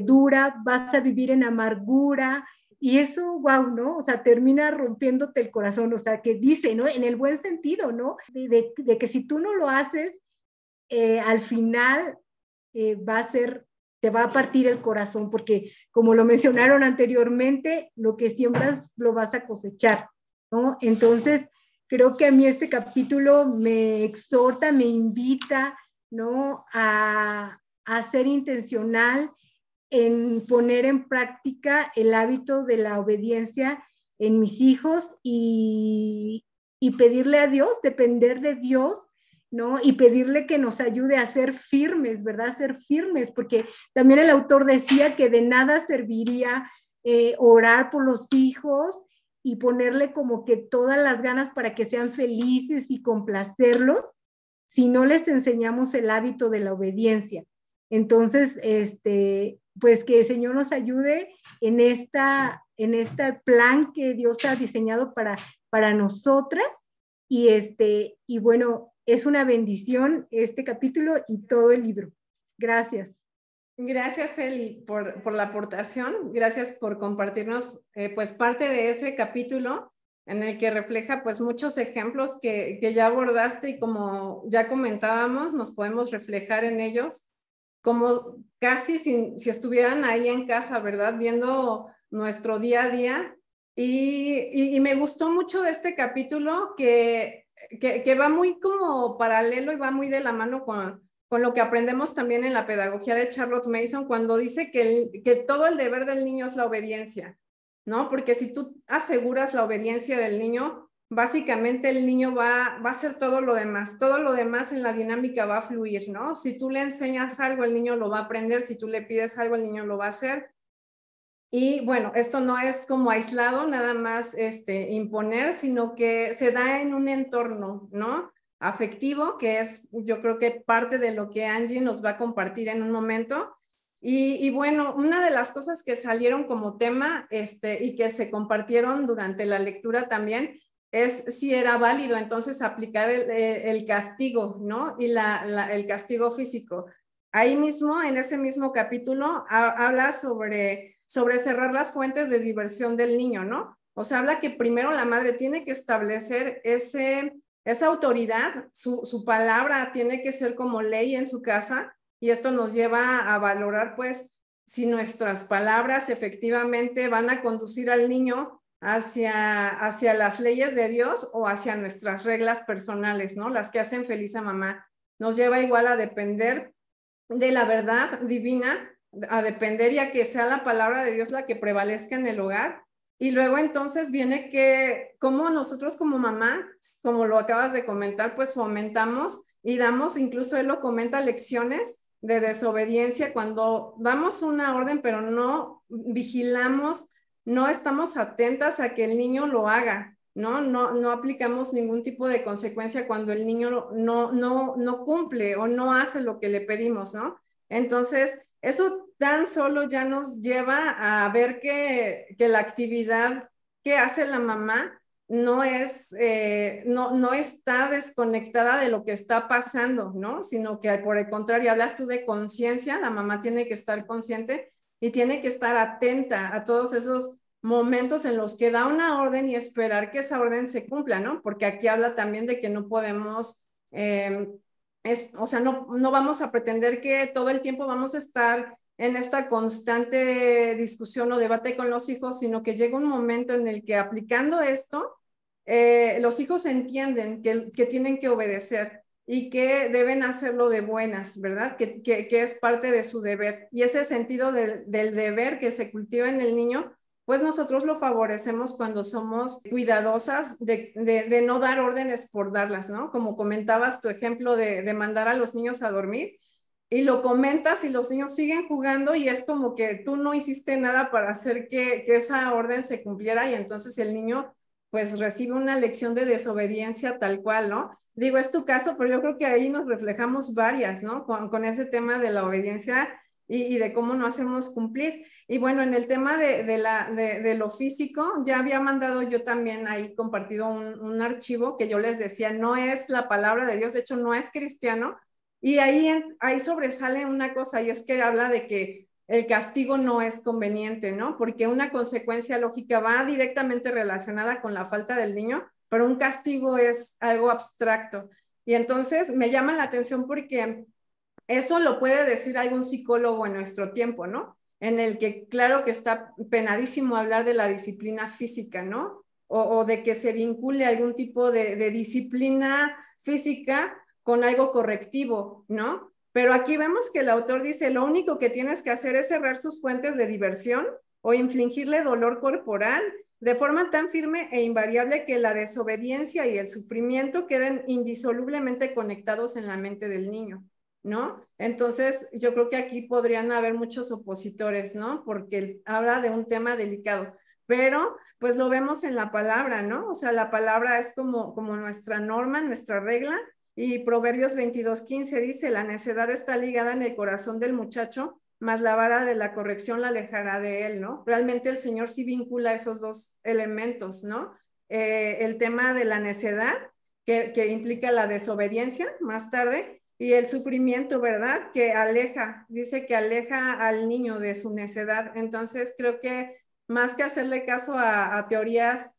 dura, vas a vivir en amargura, y eso, wow, ¿no? O sea, termina rompiéndote el corazón, o sea, que dice, ¿no? En el buen sentido, ¿no? De que si tú no lo haces, al final te va a partir el corazón, porque como lo mencionaron anteriormente, lo que siembras lo vas a cosechar, ¿no? Entonces, creo que a mí este capítulo me exhorta, me invita, ¿no?, a ser intencional en poner en práctica el hábito de la obediencia en mis hijos y pedirle a Dios, depender de Dios, ¿no? Y pedirle que nos ayude a ser firmes, ¿verdad? Ser firmes, porque también el autor decía que de nada serviría orar por los hijos y ponerle como que todas las ganas para que sean felices y complacerlos, si no les enseñamos el hábito de la obediencia. Entonces, pues que el Señor nos ayude en este plan que Dios ha diseñado para nosotras. Y bueno, es una bendición este capítulo y todo el libro. Gracias. Gracias, Eli, por la aportación. Gracias por compartirnos pues parte de ese capítulo en el que refleja pues muchos ejemplos que ya abordaste y como ya comentábamos, nos podemos reflejar en ellos como casi si estuvieran ahí en casa, ¿verdad? Viendo nuestro día a día. Y me gustó mucho este capítulo que va muy como paralelo y va muy de la mano con lo que aprendemos también en la pedagogía de Charlotte Mason, cuando dice que todo el deber del niño es la obediencia, ¿no? Porque si tú aseguras la obediencia del niño, básicamente el niño va a hacer todo lo demás en la dinámica va a fluir, ¿no? Si tú le enseñas algo, el niño lo va a aprender, si tú le pides algo, el niño lo va a hacer. Y bueno, esto no es como aislado, nada más imponer, sino que se da en un entorno, ¿no? Afectivo, que es yo creo que parte de lo que Angie nos va a compartir en un momento. Y bueno, una de las cosas que salieron como tema y que se compartieron durante la lectura también es si era válido entonces aplicar el castigo, ¿no? Y el castigo físico. Ahí mismo, en ese mismo capítulo, habla sobre cerrar las fuentes de diversión del niño, ¿no? O sea, habla que primero la madre tiene que establecer esa autoridad, su palabra tiene que ser como ley en su casa, y esto nos lleva a valorar, pues, si nuestras palabras efectivamente van a conducir al niño hacia las leyes de Dios o hacia nuestras reglas personales, ¿no? Las que hacen feliz a mamá. Nos lleva igual a depender de la verdad divina, a depender y a que sea la palabra de Dios la que prevalezca en el hogar. Y luego entonces viene que como nosotros como mamá, como lo acabas de comentar, pues fomentamos y damos, incluso él lo comenta, lecciones de desobediencia cuando damos una orden pero no vigilamos, no estamos atentas a que el niño lo haga. No aplicamos ningún tipo de consecuencia cuando el niño no cumple o no hace lo que le pedimos, ¿no? Entonces, eso tan solo ya nos lleva a ver que la actividad que hace la mamá no está desconectada de lo que está pasando, ¿no? Sino que por el contrario, hablas tú de conciencia, la mamá tiene que estar consciente y tiene que estar atenta a todos esos momentos en los que da una orden y esperar que esa orden se cumpla, ¿no? Porque aquí habla también de que no podemos, o sea, no vamos a pretender que todo el tiempo vamos a estar en esta constante discusión o debate con los hijos, sino que llega un momento en el que aplicando esto, los hijos entienden que tienen que obedecer y que deben hacerlo de buenas, ¿verdad? Que es parte de su deber. Y ese sentido del deber que se cultiva en el niño, pues nosotros lo favorecemos cuando somos cuidadosas de no dar órdenes por darlas, ¿no? Como comentabas tu ejemplo de mandar a los niños a dormir, y lo comentas y los niños siguen jugando y es como que tú no hiciste nada para hacer que esa orden se cumpliera, y entonces el niño pues recibe una lección de desobediencia tal cual, ¿no? Digo, es tu caso, pero yo creo que ahí nos reflejamos varias, ¿no? Con ese tema de la obediencia y de cómo no hacemos cumplir. Y bueno, en el tema de lo físico, ya había mandado yo también ahí compartido un archivo que yo les decía, no es la palabra de Dios, de hecho no es cristiano, y ahí sobresale una cosa, y es que habla de que el castigo no es conveniente, ¿no? Porque una consecuencia lógica va directamente relacionada con la falta del niño, pero un castigo es algo abstracto. Y entonces me llama la atención porque eso lo puede decir algún psicólogo en nuestro tiempo, ¿no? En el que claro que está penadísimo hablar de la disciplina física, ¿no? O de que se vincule algún tipo de disciplina física con algo correctivo, ¿no? Pero aquí vemos que el autor dice, lo único que tienes que hacer es cerrar sus fuentes de diversión o infligirle dolor corporal de forma tan firme e invariable que la desobediencia y el sufrimiento queden indisolublemente conectados en la mente del niño, ¿no? Entonces, yo creo que aquí podrían haber muchos opositores, ¿no? Porque habla de un tema delicado, pero pues lo vemos en la palabra, ¿no? O sea, la palabra es como nuestra norma, nuestra regla, y Proverbios 22:15 dice, la necedad está ligada en el corazón del muchacho, mas la vara de la corrección la alejará de él, ¿no? Realmente el Señor sí vincula esos dos elementos, ¿no? El tema de la necedad, que implica la desobediencia más tarde, y el sufrimiento, ¿verdad? Que aleja, dice que aleja al niño de su necedad. Entonces creo que más que hacerle caso a teorías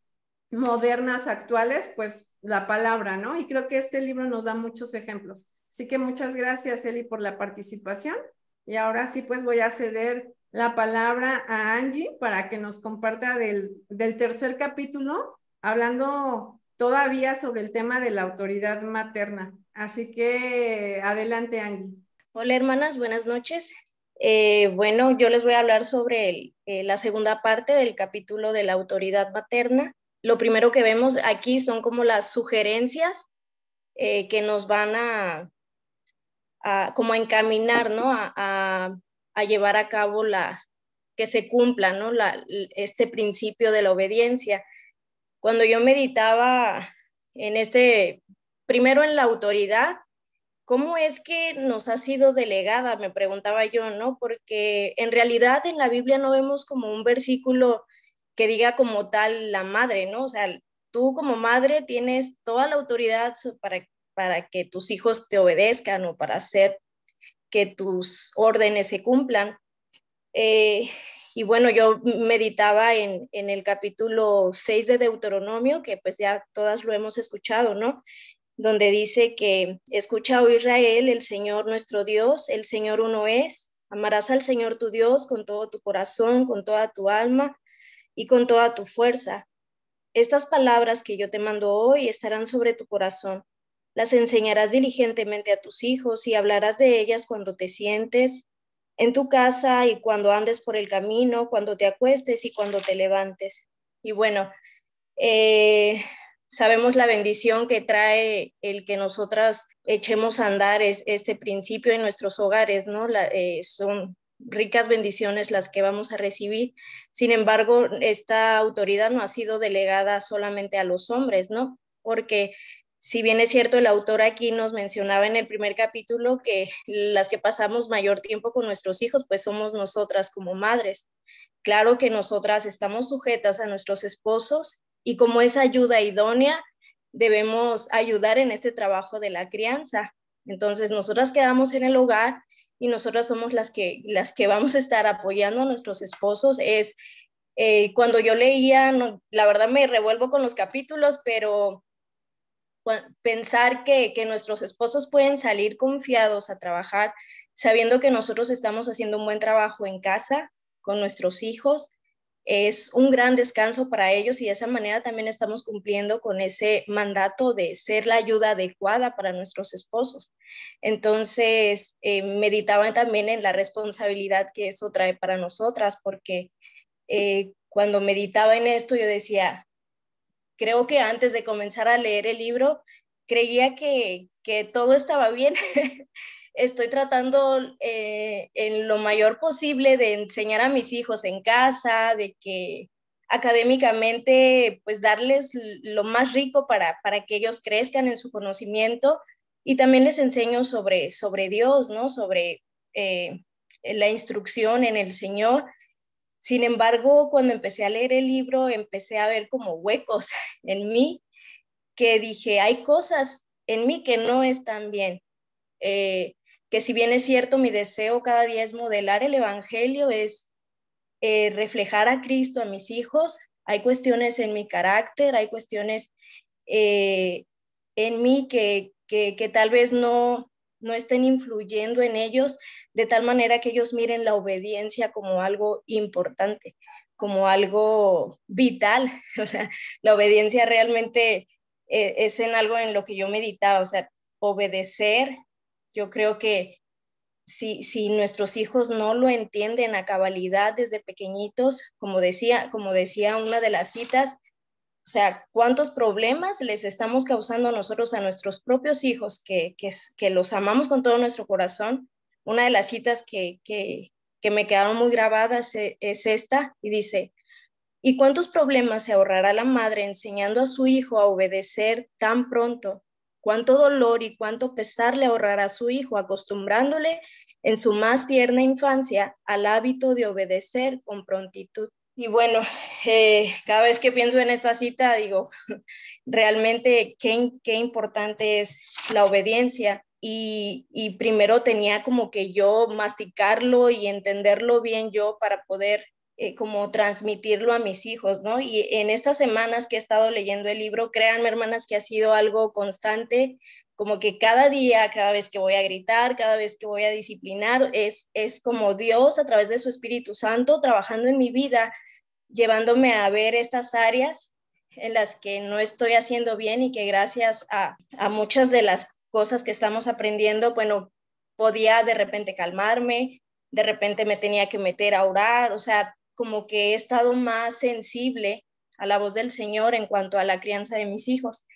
modernas, actuales, pues la palabra, ¿no? Y creo que este libro nos da muchos ejemplos. Así que muchas gracias, Eli, por la participación. Y ahora sí, pues voy a ceder la palabra a Angie para que nos comparta del tercer capítulo, hablando todavía sobre el tema de la autoridad materna. Así que adelante, Angie. Hola, hermanas, buenas noches. Bueno, yo les voy a hablar sobre la segunda parte del capítulo de la autoridad materna. Lo primero que vemos aquí son como las sugerencias que nos van como a encaminar, ¿no? A llevar a cabo que se cumpla, ¿no? Este principio de la obediencia. Cuando yo meditaba primero en la autoridad, ¿cómo es que nos ha sido delegada? Me preguntaba yo, ¿no? Porque en realidad en la Biblia no vemos como un versículo que diga como tal la madre, ¿no? O sea, tú como madre tienes toda la autoridad para que tus hijos te obedezcan o para hacer que tus órdenes se cumplan. Y bueno, yo meditaba en el capítulo 6 de Deuteronomio, que pues ya todas lo hemos escuchado, ¿no? Donde dice que escucha, oh Israel, el Señor nuestro Dios, el Señor uno es, amarás al Señor tu Dios con todo tu corazón, con toda tu alma y con toda tu fuerza. Estas palabras que yo te mando hoy estarán sobre tu corazón. Las enseñarás diligentemente a tus hijos y hablarás de ellas cuando te sientes en tu casa y cuando andes por el camino, cuando te acuestes y cuando te levantes. Y bueno, sabemos la bendición que trae el que nosotras echemos a andar este principio en nuestros hogares, ¿no? Son ricas bendiciones las que vamos a recibir. Sin embargo, esta autoridad no ha sido delegada solamente a los hombres, ¿no? Porque si bien es cierto, el autor aquí nos mencionaba en el primer capítulo que las que pasamos mayor tiempo con nuestros hijos, pues somos nosotras como madres. Claro que nosotras estamos sujetas a nuestros esposos y como esa ayuda idónea, debemos ayudar en este trabajo de la crianza. Entonces, nosotras quedamos en el hogar y nosotras somos las que vamos a estar apoyando a nuestros esposos. Cuando yo leía, no, la verdad me revuelvo con los capítulos, pero pensar que nuestros esposos pueden salir confiados a trabajar, sabiendo que nosotros estamos haciendo un buen trabajo en casa con nuestros hijos, es un gran descanso para ellos y de esa manera también estamos cumpliendo con ese mandato de ser la ayuda adecuada para nuestros esposos. Entonces, meditaba también en la responsabilidad que eso trae para nosotras, porque cuando meditaba en esto yo decía, creo que antes de comenzar a leer el libro, creía que todo estaba bien. Estoy tratando en lo mayor posible de enseñar a mis hijos en casa, de que académicamente, pues darles lo más rico para que ellos crezcan en su conocimiento y también les enseño sobre Dios, ¿no? Sobre la instrucción en el Señor. Sin embargo, cuando empecé a leer el libro, empecé a ver como huecos en mí, que dije, hay cosas en mí que no están bien. Que si bien es cierto, mi deseo cada día es modelar el Evangelio, es reflejar a Cristo a mis hijos, hay cuestiones en mi carácter, hay cuestiones en mí que tal vez no estén influyendo en ellos de tal manera que ellos miren la obediencia como algo importante, como algo vital. O sea, la obediencia realmente es en algo en lo que yo meditaba, o sea, obedecer. Yo creo que si nuestros hijos no lo entienden a cabalidad desde pequeñitos, como decía una de las citas, o sea, ¿cuántos problemas les estamos causando nosotros a nuestros propios hijos que los amamos con todo nuestro corazón? Una de las citas que me quedaron muy grabadas es esta, y dice, ¿y cuántos problemas se ahorrará la madre enseñando a su hijo a obedecer tan pronto? ¿Cuánto dolor y cuánto pesar le ahorrará a su hijo acostumbrándole en su más tierna infancia al hábito de obedecer con prontitud? Y bueno, cada vez que pienso en esta cita, digo, realmente qué importante es la obediencia. Y primero tenía como que yo masticarlo y entenderlo bien yo para poder como transmitirlo a mis hijos, ¿no? Y en estas semanas que he estado leyendo el libro, créanme, hermanas, que ha sido algo constante, como que cada día, cada vez que voy a gritar, cada vez que voy a disciplinar, es como Dios a través de su Espíritu Santo trabajando en mi vida, llevándome a ver estas áreas en las que no estoy haciendo bien y que gracias a muchas de las cosas que estamos aprendiendo, bueno, podía de repente calmarme, de repente me tenía que meter a orar, o sea, como que he estado más sensible a la voz del Señor en cuanto a la crianza de mis hijos.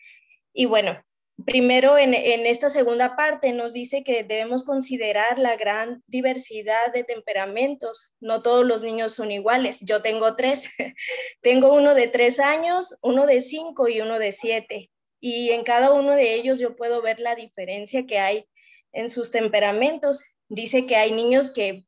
Y bueno, primero en esta segunda parte nos dice que debemos considerar la gran diversidad de temperamentos. No todos los niños son iguales. Yo tengo 3. Tengo uno de 3 años, uno de 5 y uno de 7. Y en cada uno de ellos yo puedo ver la diferencia que hay en sus temperamentos. Dice que hay niños que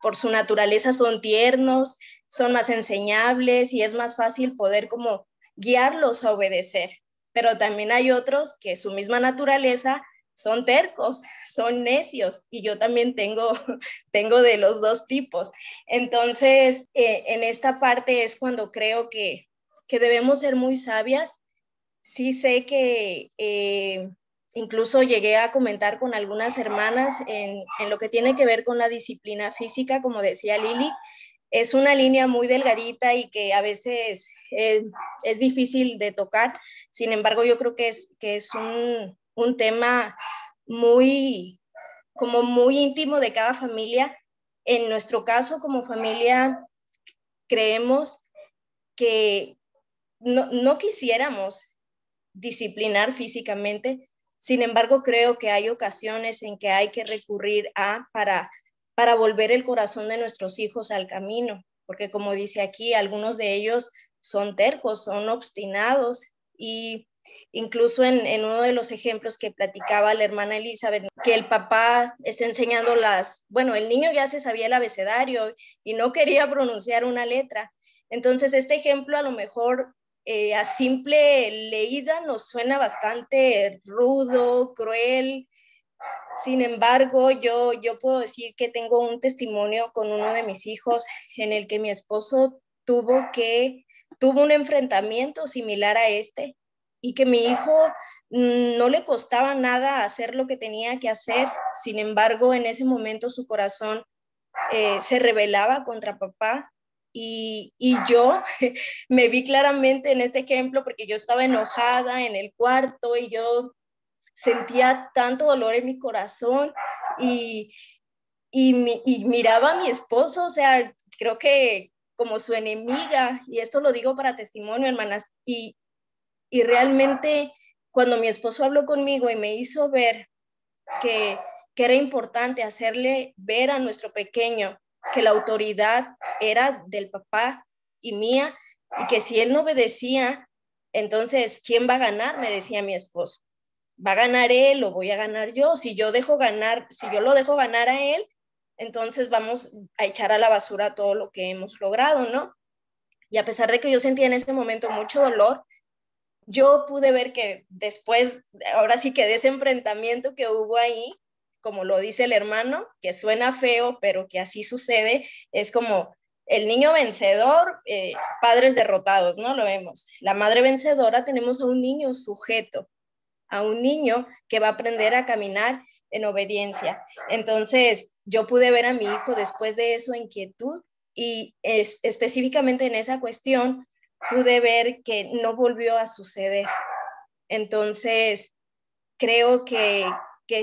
por su naturaleza son tiernos, son más enseñables y es más fácil poder como guiarlos a obedecer. Pero también hay otros que su misma naturaleza son tercos, son necios, y yo también tengo de los dos tipos. Entonces, en esta parte es cuando creo que debemos ser muy sabias. Sí sé que incluso llegué a comentar con algunas hermanas en lo que tiene que ver con la disciplina física, como decía Lili, es una línea muy delgadita y que a veces es difícil de tocar. Sin embargo, yo creo que es un tema muy íntimo de cada familia. En nuestro caso, como familia, creemos que no quisiéramos disciplinar físicamente. Sin embargo, creo que hay ocasiones en que hay que recurrir para volver el corazón de nuestros hijos al camino, porque como dice aquí, algunos de ellos son tercos, son obstinados, y incluso en uno de los ejemplos que platicaba la hermana Elizabeth, que el papá está enseñando el niño ya se sabía el abecedario y no quería pronunciar una letra. Entonces, este ejemplo a lo mejor a simple leída nos suena bastante rudo, cruel. Sin embargo, yo puedo decir que tengo un testimonio con uno de mis hijos en el que mi esposo tuvo un enfrentamiento similar a este, y que mi hijo no le costaba nada hacer lo que tenía que hacer. Sin embargo, en ese momento su corazón se rebelaba contra papá, y yo me vi claramente en este ejemplo porque yo estaba enojada en el cuarto y yo sentía tanto dolor en mi corazón y miraba a mi esposo, o sea, creo que como su enemiga, y esto lo digo para testimonio, hermanas, y realmente cuando mi esposo habló conmigo y me hizo ver que era importante hacerle ver a nuestro pequeño que la autoridad era del papá y mía, y que si él no obedecía, entonces, ¿quién va a ganar? Me decía mi esposo. ¿Va a ganar él o voy a ganar yo? Si yo lo dejo ganar a él, entonces vamos a echar a la basura todo lo que hemos logrado, ¿no? Y a pesar de que yo sentía en ese momento mucho dolor, yo pude ver que después, ahora sí que de ese enfrentamiento que hubo ahí, como lo dice el hermano, que suena feo, pero que así sucede, es como el niño vencedor, padres derrotados, ¿no? Lo vemos. La madre vencedora, tenemos a un niño sujeto, a un niño que va a aprender a caminar en obediencia. Entonces, yo pude ver a mi hijo después de eso en quietud, y específicamente en esa cuestión pude ver que no volvió a suceder. Entonces, creo que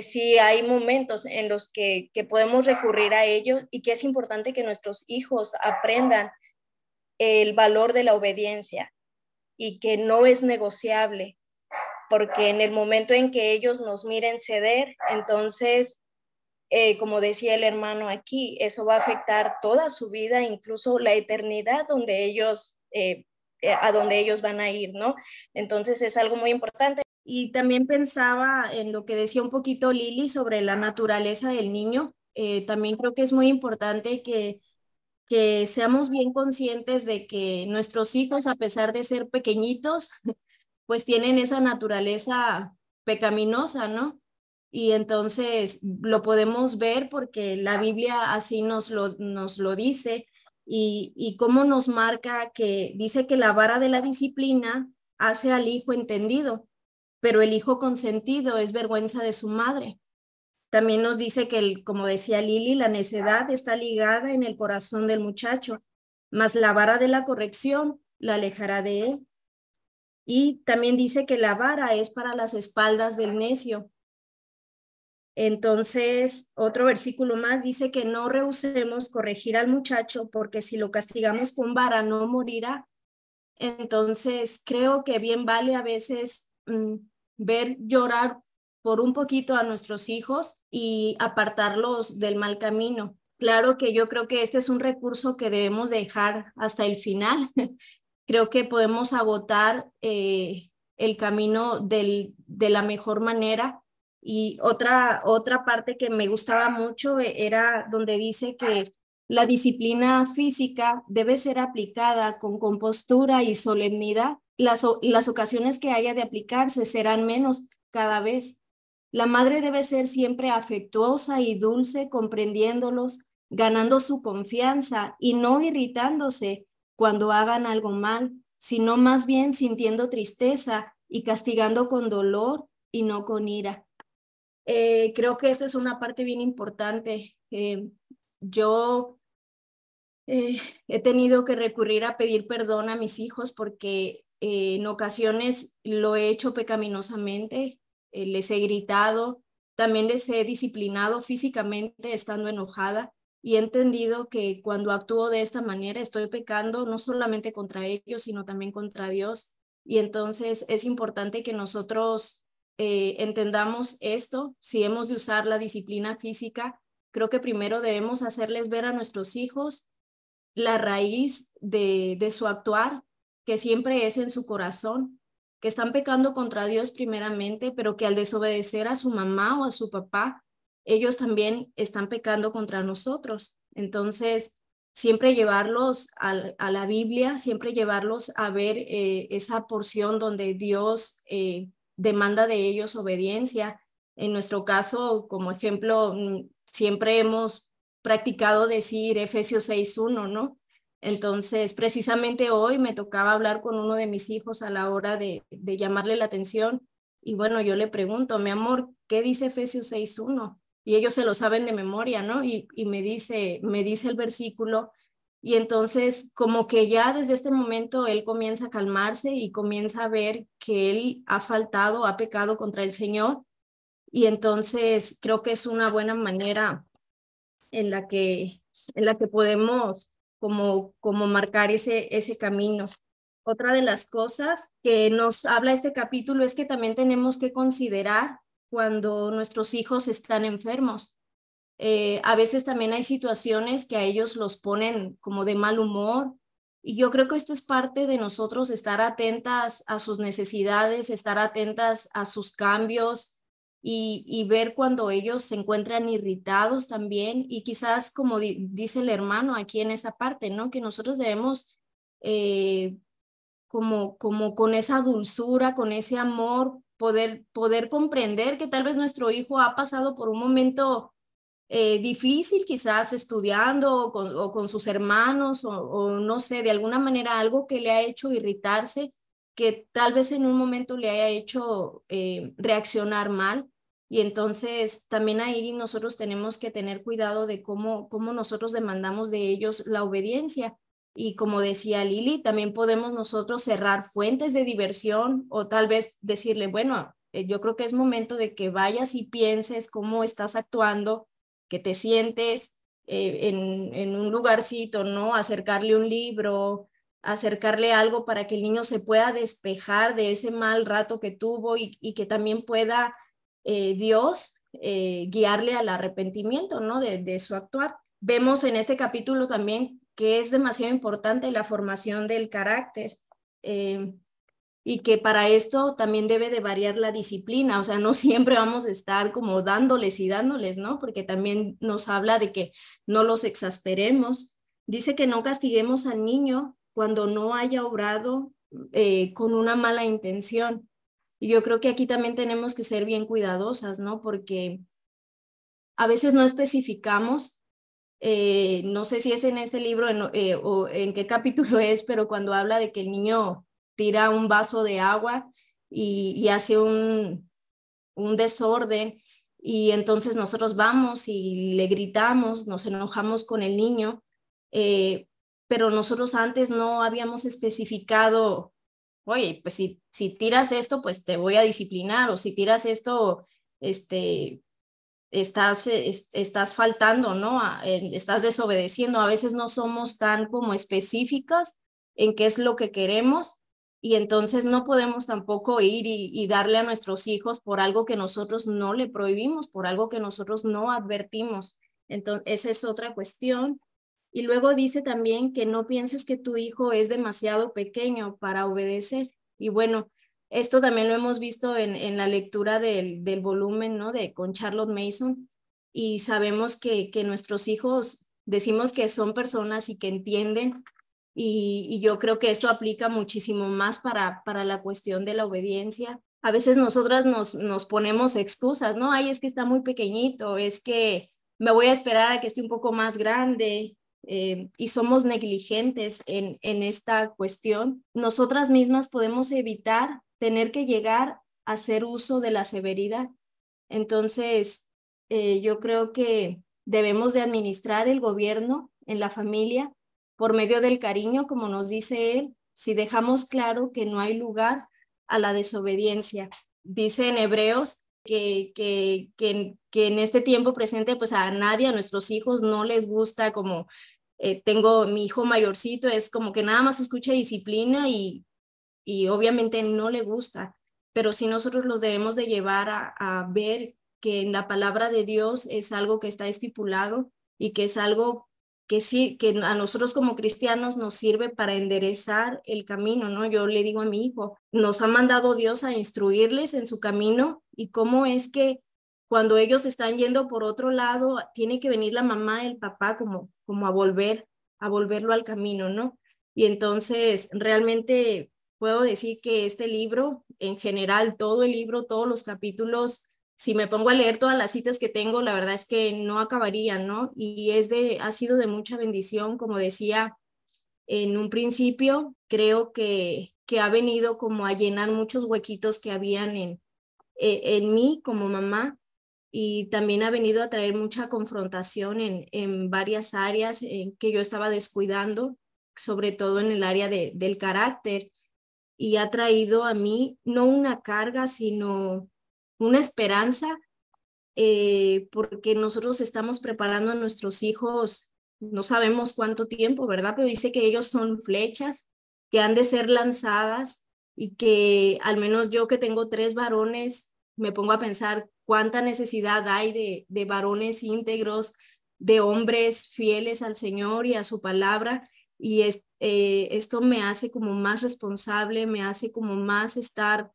sí hay momentos en los que podemos recurrir a ello, y que es importante que nuestros hijos aprendan el valor de la obediencia y que no es negociable, porque en el momento en que ellos nos miren ceder, entonces, como decía el hermano aquí, eso va a afectar toda su vida, incluso la eternidad donde ellos, a donde ellos van a ir, ¿no? Entonces es algo muy importante. Y también pensaba en lo que decía un poquito Lili sobre la naturaleza del niño. También creo que es muy importante que seamos bien conscientes de que nuestros hijos, a pesar de ser pequeñitos, pues tienen esa naturaleza pecaminosa, ¿no? Y entonces lo podemos ver porque la Biblia así nos lo dice, y cómo nos marca, que dice que la vara de la disciplina hace al hijo entendido, pero el hijo consentido es vergüenza de su madre. También nos dice que, como decía Lili, la necedad está ligada en el corazón del muchacho, mas la vara de la corrección la alejará de él. Y también dice que la vara es para las espaldas del necio. Entonces, otro versículo más dice que no rehusemos corregir al muchacho, porque si lo castigamos con vara no morirá. Entonces, creo que bien vale a veces ver llorar por un poquito a nuestros hijos y apartarlos del mal camino. Claro que yo creo que este es un recurso que debemos dejar hasta el final. Creo que podemos agotar el camino de la mejor manera. Y otra parte que me gustaba mucho era donde dice que la disciplina física debe ser aplicada con compostura y solemnidad. Las ocasiones que haya de aplicarse serán menos cada vez. La madre debe ser siempre afectuosa y dulce, comprendiéndolos, ganando su confianza y no irritándose cuando hagan algo mal, sino más bien sintiendo tristeza y castigando con dolor y no con ira. Creo que esta es una parte bien importante. Yo he tenido que recurrir a pedir perdón a mis hijos porque en ocasiones lo he hecho pecaminosamente, les he gritado, también les he disciplinado físicamente estando enojada y he entendido que cuando actúo de esta manera estoy pecando no solamente contra ellos, sino también contra Dios. Y entonces es importante que nosotros entendamos esto. Si hemos de usar la disciplina física, creo que primero debemos hacerles ver a nuestros hijos la raíz de su actuar, que siempre es en su corazón, que están pecando contra Dios primeramente, pero que al desobedecer a su mamá o a su papá, ellos también están pecando contra nosotros. Entonces, siempre llevarlos a la Biblia, siempre llevarlos a ver esa porción donde Dios demanda de ellos obediencia. En nuestro caso, como ejemplo, siempre hemos practicado decir Efesios 6:1, ¿no? Entonces, precisamente hoy me tocaba hablar con uno de mis hijos a la hora de llamarle la atención. Y bueno, yo le pregunto, mi amor, ¿qué dice Efesios 6:1? Y ellos se lo saben de memoria, ¿no? Y me dice el versículo. Y entonces, como que ya desde este momento él comienza a calmarse y comienza a ver que él ha faltado, ha pecado contra el Señor. Y entonces creo que es una buena manera en la que podemos como marcar ese camino. Otra de las cosas que nos habla este capítulo es que también tenemos que considerar cuando nuestros hijos están enfermos. A veces también hay situaciones que a ellos los ponen como de mal humor, y yo creo que esto es parte de nosotros, estar atentas a sus necesidades, estar atentas a sus cambios, y ver cuando ellos se encuentran irritados también, y quizás como dice el hermano aquí en esa parte, ¿no? Que nosotros debemos como con esa dulzura, con ese amor, poder comprender que tal vez nuestro hijo ha pasado por un momento difícil, quizás estudiando o con sus hermanos, o no sé, de alguna manera algo que le ha hecho irritarse, que tal vez en un momento le haya hecho reaccionar mal. Y entonces también ahí nosotros tenemos que tener cuidado de cómo nosotros demandamos de ellos la obediencia. Y como decía Lili, también podemos nosotros cerrar fuentes de diversión, o tal vez decirle, bueno, yo creo que es momento de que vayas y pienses cómo estás actuando, que te sientes en un lugarcito, ¿no? Acercarle un libro, acercarle algo para que el niño se pueda despejar de ese mal rato que tuvo, y que también pueda Dios guiarle al arrepentimiento, ¿no? De su actuar. Vemos en este capítulo también que es demasiado importante la formación del carácter, y que para esto también debe de variar la disciplina. O sea, no siempre vamos a estar como dándoles y dándoles, ¿no? Porque también nos habla de que no los exasperemos. Dice que no castiguemos al niño cuando no haya obrado con una mala intención. Y yo creo que aquí también tenemos que ser bien cuidadosas, ¿no? Porque a veces no especificamos, no sé si es en ese libro o en qué capítulo es, pero cuando habla de que el niño tira un vaso de agua y hace un desorden, y entonces nosotros vamos y le gritamos, nos enojamos con el niño, pero nosotros antes no habíamos especificado, oye, pues si tiras esto, pues te voy a disciplinar, o si tiras esto, estás faltando, ¿no? Estás desobedeciendo. A veces no somos tan como específicas en qué es lo que queremos y entonces no podemos tampoco ir y darle a nuestros hijos por algo que nosotros no le prohibimos, por algo que nosotros no advertimos. Entonces, esa es otra cuestión. Y luego dice también que no pienses que tu hijo es demasiado pequeño para obedecer. Y bueno, esto también lo hemos visto en la lectura del volumen, ¿no? Con Charlotte Mason, y sabemos que nuestros hijos decimos que son personas y que entienden, y yo creo que esto aplica muchísimo más para la cuestión de la obediencia. A veces nosotras nos ponemos excusas, ¿no? Ay, es que está muy pequeñito, es que me voy a esperar a que esté un poco más grande, y somos negligentes en esta cuestión. Nosotras mismas podemos evitar tener que llegar a hacer uso de la severidad. Entonces, yo creo que debemos de administrar el gobierno en la familia por medio del cariño, como nos dice él, si dejamos claro que no hay lugar a la desobediencia. Dice en Hebreos que en este tiempo presente, pues a nadie, a nuestros hijos, no les gusta como, tengo mi hijo mayorcito, es como que nada más escucha disciplina y obviamente no le gusta, pero sí nosotros los debemos de llevar a ver que en la palabra de Dios es algo que está estipulado y que es algo que sí, que a nosotros como cristianos nos sirve para enderezar el camino, ¿no? Yo le digo a mi hijo, nos ha mandado Dios a instruirles en su camino y cómo es que cuando ellos están yendo por otro lado, tiene que venir la mamá, el papá, como a volverlo al camino, ¿no? Y entonces realmente puedo decir que este libro, en general, todo el libro, todos los capítulos, si me pongo a leer todas las citas que tengo, la verdad es que no acabarían, ¿no? Y ha sido de mucha bendición, como decía en un principio, creo que ha venido como a llenar muchos huequitos que habían en mí como mamá, y también ha venido a traer mucha confrontación en varias áreas en que yo estaba descuidando, sobre todo en el área del carácter, y ha traído a mí no una carga, sino una esperanza, porque nosotros estamos preparando a nuestros hijos, no sabemos cuánto tiempo, ¿verdad? Pero dice que ellos son flechas que han de ser lanzadas y que al menos yo que tengo 3 varones, me pongo a pensar cuánta necesidad hay de varones íntegros, de hombres fieles al Señor y a su palabra. Y esto me hace como más responsable, me hace como más estar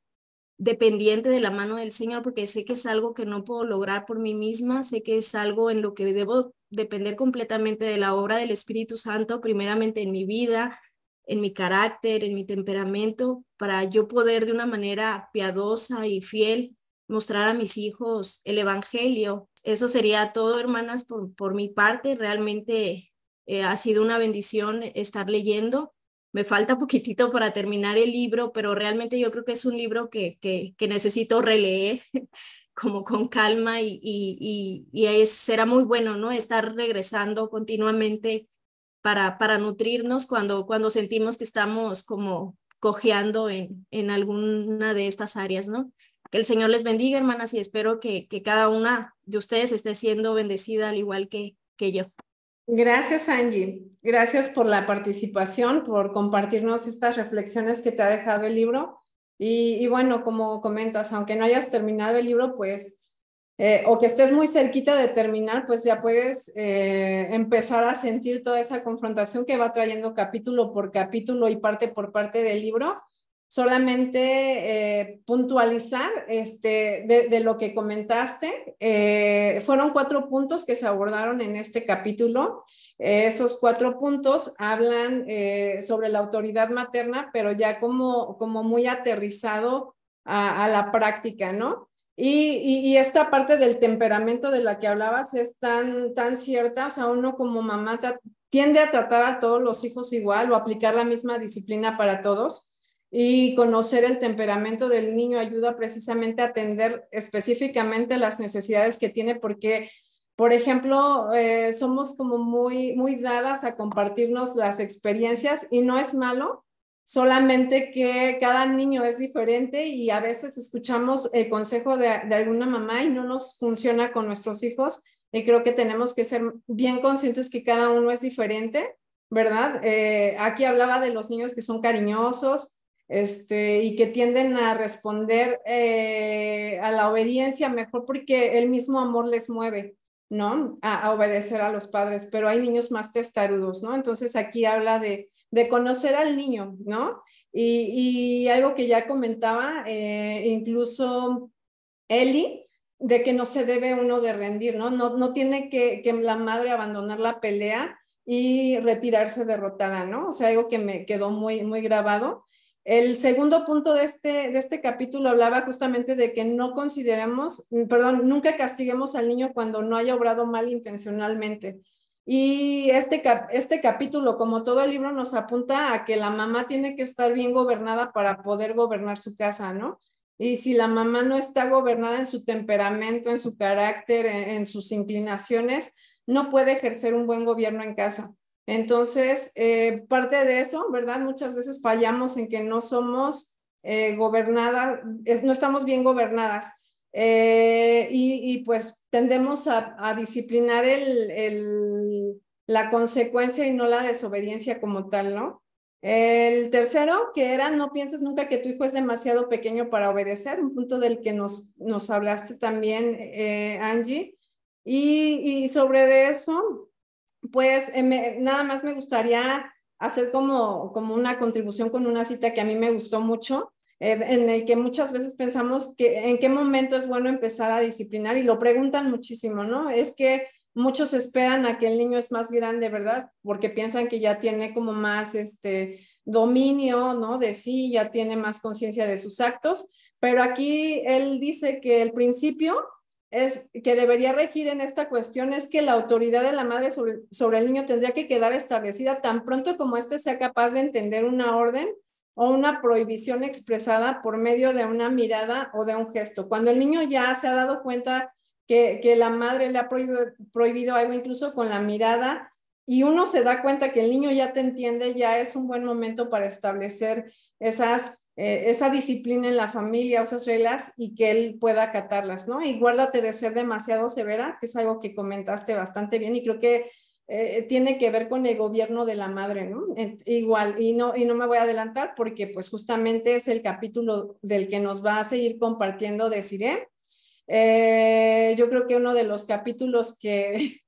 dependiente de la mano del Señor, porque sé que es algo que no puedo lograr por mí misma, sé que es algo en lo que debo depender completamente de la obra del Espíritu Santo, primeramente en mi vida, en mi carácter, en mi temperamento, para yo poder de una manera piadosa y fiel mostrar a mis hijos el Evangelio. Eso sería todo, hermanas, por mi parte. Realmente ha sido una bendición estar leyendo. Me falta poquitito para terminar el libro, pero realmente yo creo que es un libro que necesito releer como con calma y será muy bueno, ¿no? Estar regresando continuamente para nutrirnos cuando sentimos que estamos como cojeando en alguna de estas áreas, ¿no? Que el Señor les bendiga, hermanas, y espero que cada una de ustedes esté siendo bendecida al igual que yo. Gracias, Angie. Gracias por la participación, por compartirnos estas reflexiones que te ha dejado el libro. Y bueno, como comentas, aunque no hayas terminado el libro, pues, o que estés muy cerquita de terminar, pues ya puedes empezar a sentir toda esa confrontación que va trayendo capítulo por capítulo y parte por parte del libro. Solamente puntualizar de lo que comentaste. Fueron 4 puntos que se abordaron en este capítulo. Esos 4 puntos hablan sobre la autoridad materna, pero ya como muy aterrizado a la práctica, ¿no? Y esta parte del temperamento de la que hablabas es tan cierta. O sea, uno como mamá tiende a tratar a todos los hijos igual o aplicar la misma disciplina para todos. Y conocer el temperamento del niño ayuda precisamente a atender específicamente las necesidades que tiene, porque, por ejemplo, somos como muy dadas a compartirnos las experiencias, y no es malo, solamente que cada niño es diferente y a veces escuchamos el consejo de alguna mamá y no nos funciona con nuestros hijos, y creo que tenemos que ser bien conscientes que cada uno es diferente, ¿verdad? Aquí hablaba de los niños que son cariñosos, y que tienden a responder a la obediencia mejor porque el mismo amor les mueve, ¿no? A obedecer a los padres, pero hay niños más testarudos, ¿no? Entonces aquí habla de conocer al niño, ¿no? Y algo que ya comentaba, incluso Eli, de que no se debe uno de rendir, ¿no? No tiene que la madre abandonar la pelea y retirarse derrotada, ¿no? O sea, algo que me quedó muy, muy grabado. El segundo punto de este capítulo hablaba justamente de que no consideremos, perdón, nunca castiguemos al niño cuando no haya obrado mal intencionalmente. Y este capítulo, como todo el libro, nos apunta a que la mamá tiene que estar bien gobernada para poder gobernar su casa, ¿no? Y si la mamá no está gobernada en su temperamento, en su carácter, en sus inclinaciones, no puede ejercer un buen gobierno en casa. Entonces, parte de eso, ¿verdad? Muchas veces fallamos en que no somos gobernadas, no estamos bien gobernadas. Y pues tendemos a disciplinar la consecuencia y no la desobediencia como tal, ¿no? El tercero, que era, no pienses nunca que tu hijo es demasiado pequeño para obedecer, un punto del que nos hablaste también, Angie. Y sobre eso, pues nada más me gustaría hacer como una contribución con una cita que a mí me gustó mucho, en el que muchas veces pensamos que en qué momento es bueno empezar a disciplinar y lo preguntan muchísimo, ¿no? Es que muchos esperan a que el niño es más grande, ¿verdad? Porque piensan que ya tiene como más dominio, ¿no? De sí, ya tiene más conciencia de sus actos, pero aquí él dice que el principio es que debería regir en esta cuestión es que la autoridad de la madre sobre el niño tendría que quedar establecida tan pronto como éste sea capaz de entender una orden o una prohibición expresada por medio de una mirada o de un gesto. Cuando el niño ya se ha dado cuenta que la madre le ha prohibido algo incluso con la mirada y uno se da cuenta que el niño ya te entiende, ya es un buen momento para establecer esa disciplina en la familia, esas reglas y que él pueda acatarlas, ¿no? Y guárdate de ser demasiado severa, que es algo que comentaste bastante bien y creo que tiene que ver con el gobierno de la madre, ¿no? Igual, y no me voy a adelantar porque pues justamente es el capítulo del que nos va a seguir compartiendo Desiree. Yo creo que uno de los capítulos que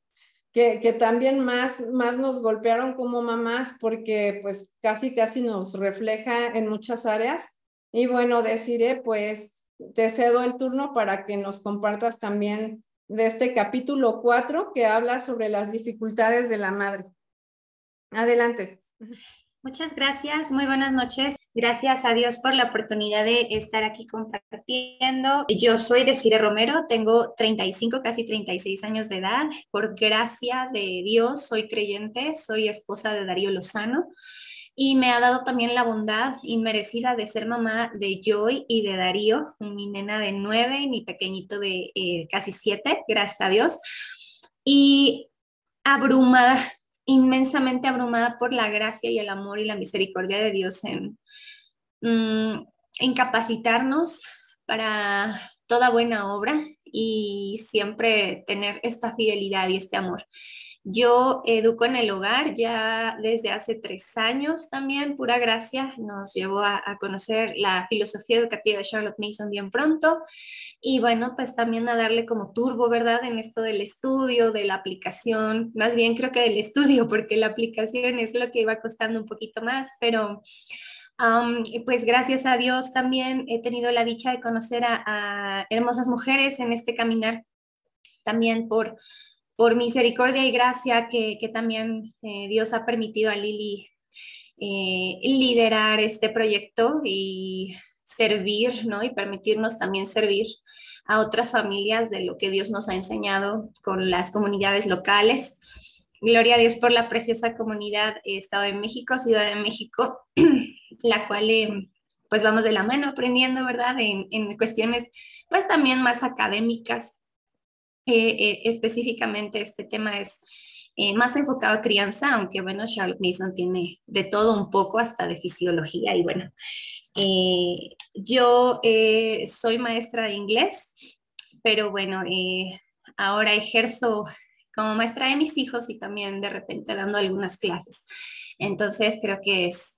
también más nos golpearon como mamás porque pues casi nos refleja en muchas áreas. Y bueno, Desiree, pues te cedo el turno para que nos compartas también de este capítulo 4 que habla sobre las dificultades de la madre. Adelante. Muchas gracias, muy buenas noches. Gracias a Dios por la oportunidad de estar aquí compartiendo. Yo soy Desiree Romero, tengo 35, casi 36 años de edad. Por gracia de Dios soy creyente, soy esposa de Darío Lozano y me ha dado también la bondad inmerecida de ser mamá de Joy y de Darío, mi nena de 9 y mi pequeñito de casi 7, gracias a Dios. Y abrumada, inmensamente abrumada por la gracia y el amor y la misericordia de Dios en capacitarnos para toda buena obra y siempre tener esta fidelidad y este amor. Yo educo en el hogar ya desde hace 3 años también, pura gracia, nos llevó a conocer la filosofía educativa de Charlotte Mason bien pronto y bueno, pues también a darle como turbo, ¿verdad? En esto del estudio, de la aplicación, más bien creo que del estudio, porque la aplicación es lo que iba costando un poquito más, pero pues gracias a Dios también he tenido la dicha de conocer a hermosas mujeres en este caminar, también por misericordia y gracia que también Dios ha permitido a Lili liderar este proyecto y servir, ¿no? Y permitirnos también servir a otras familias de lo que Dios nos ha enseñado con las comunidades locales. Gloria a Dios por la preciosa comunidad Estado de México, Ciudad de México, la cual pues vamos de la mano aprendiendo, ¿verdad? En cuestiones pues también más académicas. Específicamente este tema es más enfocado a crianza, aunque bueno, Charlotte Mason tiene de todo un poco, hasta de fisiología. Y bueno, yo soy maestra de inglés, pero bueno, ahora ejerzo como maestra de mis hijos y también de repente dando algunas clases. Entonces creo que es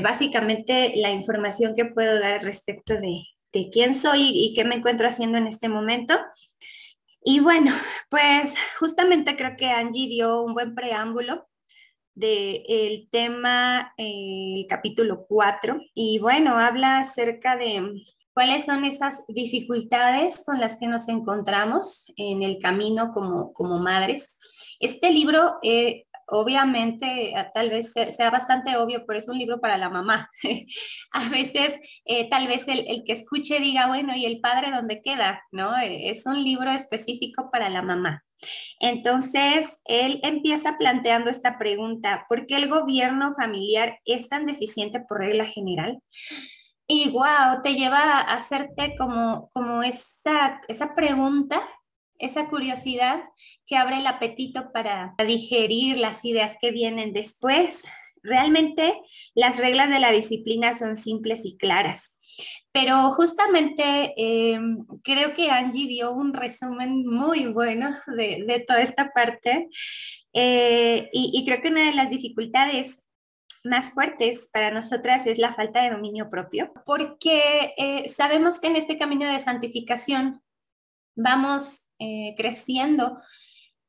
básicamente la información que puedo dar respecto de quién soy y qué me encuentro haciendo en este momento. Y bueno, pues justamente creo que Angie dio un buen preámbulo del tema, el capítulo 4, y bueno, habla acerca de cuáles son esas dificultades con las que nos encontramos en el camino como madres. Este libro, obviamente, tal vez sea bastante obvio, pero es un libro para la mamá. A veces, tal vez el que escuche diga, bueno, ¿y el padre dónde queda? ¿No? Es un libro específico para la mamá. Entonces, él empieza planteando esta pregunta: ¿por qué el gobierno familiar es tan deficiente por regla general? Y wow, te lleva a hacerte como esa pregunta, esa curiosidad que abre el apetito para digerir las ideas que vienen después. Realmente las reglas de la disciplina son simples y claras. Pero justamente creo que Angie dio un resumen muy bueno de toda esta parte, y creo que una de las dificultades más fuertes para nosotras es la falta de dominio propio, porque sabemos que en este camino de santificación vamos creciendo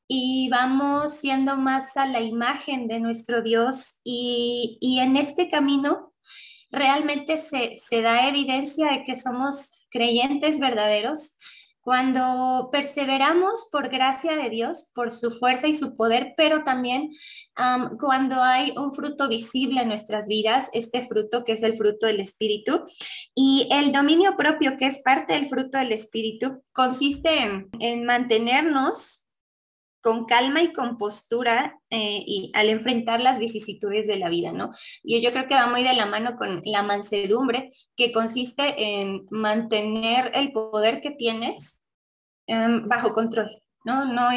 y vamos siendo más a la imagen de nuestro Dios, y en este camino realmente se da evidencia de que somos creyentes verdaderos cuando perseveramos por gracia de Dios, por su fuerza y su poder, pero también cuando hay un fruto visible en nuestras vidas, este fruto que es el fruto del Espíritu. Y el dominio propio, que es parte del fruto del Espíritu, consiste en mantenernos con calma y compostura y al enfrentar las vicisitudes de la vida, ¿no? Y yo creo que va muy de la mano con la mansedumbre, que consiste en mantener el poder que tienes bajo control, ¿no? No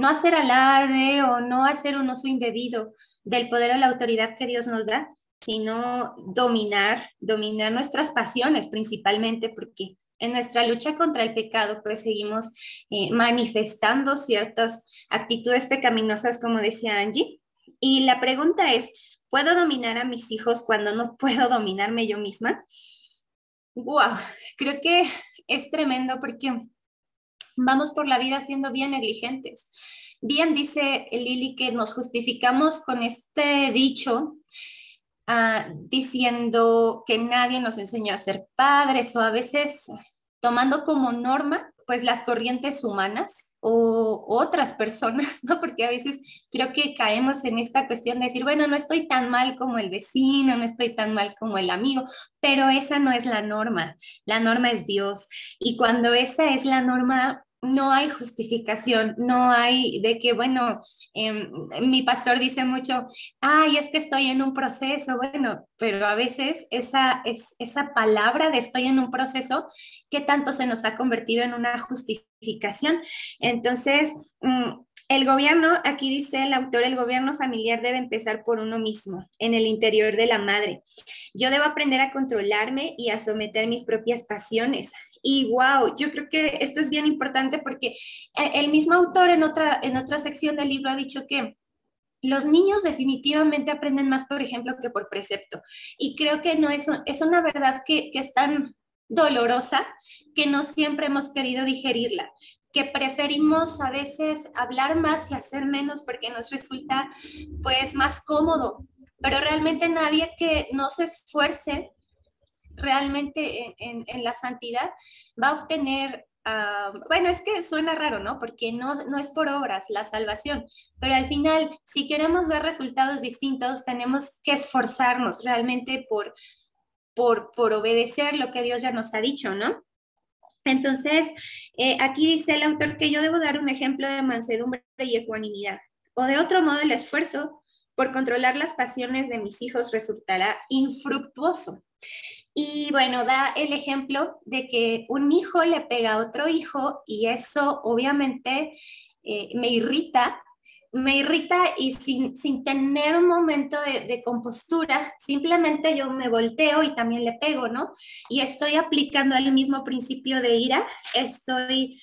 hacer alarde o no hacer un uso indebido del poder o la autoridad que Dios nos da, sino dominar nuestras pasiones principalmente, porque en nuestra lucha contra el pecado, pues seguimos manifestando ciertas actitudes pecaminosas, como decía Angie. Y la pregunta es, ¿puedo dominar a mis hijos cuando no puedo dominarme yo misma? Wow, creo que es tremendo porque vamos por la vida siendo bien negligentes. Bien dice Lili que nos justificamos con este dicho, diciendo que nadie nos enseña a ser padres, o a veces tomando como norma pues las corrientes humanas o otras personas, ¿no? Porque a veces creo que caemos en esta cuestión de decir, bueno, no estoy tan mal como el vecino, no estoy tan mal como el amigo, pero esa no es la norma es Dios. Y cuando esa es la norma, no hay justificación, no hay de que, bueno, mi pastor dice mucho, ay, es que estoy en un proceso, bueno, pero a veces esa palabra de estoy en un proceso, ¿qué tanto se nos ha convertido en una justificación? Entonces, el gobierno, aquí dice el autor, el gobierno familiar debe empezar por uno mismo, en el interior de la madre. Yo debo aprender a controlarme y a someter mis propias pasiones. Y wow, yo creo que esto es bien importante porque el mismo autor en otra sección del libro ha dicho que los niños definitivamente aprenden más, por ejemplo, que por precepto. Y creo que no es una verdad que es tan dolorosa que no siempre hemos querido digerirla, que preferimos a veces hablar más y hacer menos porque nos resulta pues más cómodo, pero realmente nadie que no se esfuerce realmente en la santidad va a obtener, bueno, es que suena raro, ¿no? Porque no es por obras la salvación, pero al final, si queremos ver resultados distintos, tenemos que esforzarnos realmente por obedecer lo que Dios ya nos ha dicho, ¿no? Entonces, aquí dice el autor que yo debo dar un ejemplo de mansedumbre y ecuanimidad, o de otro modo el esfuerzo por controlar las pasiones de mis hijos resultará infructuoso. Y bueno, da el ejemplo de que un hijo le pega a otro hijo y eso obviamente me irrita me irrita y sin tener un momento de compostura, simplemente yo me volteo y también le pego, ¿no? Y estoy aplicando el mismo principio de ira, estoy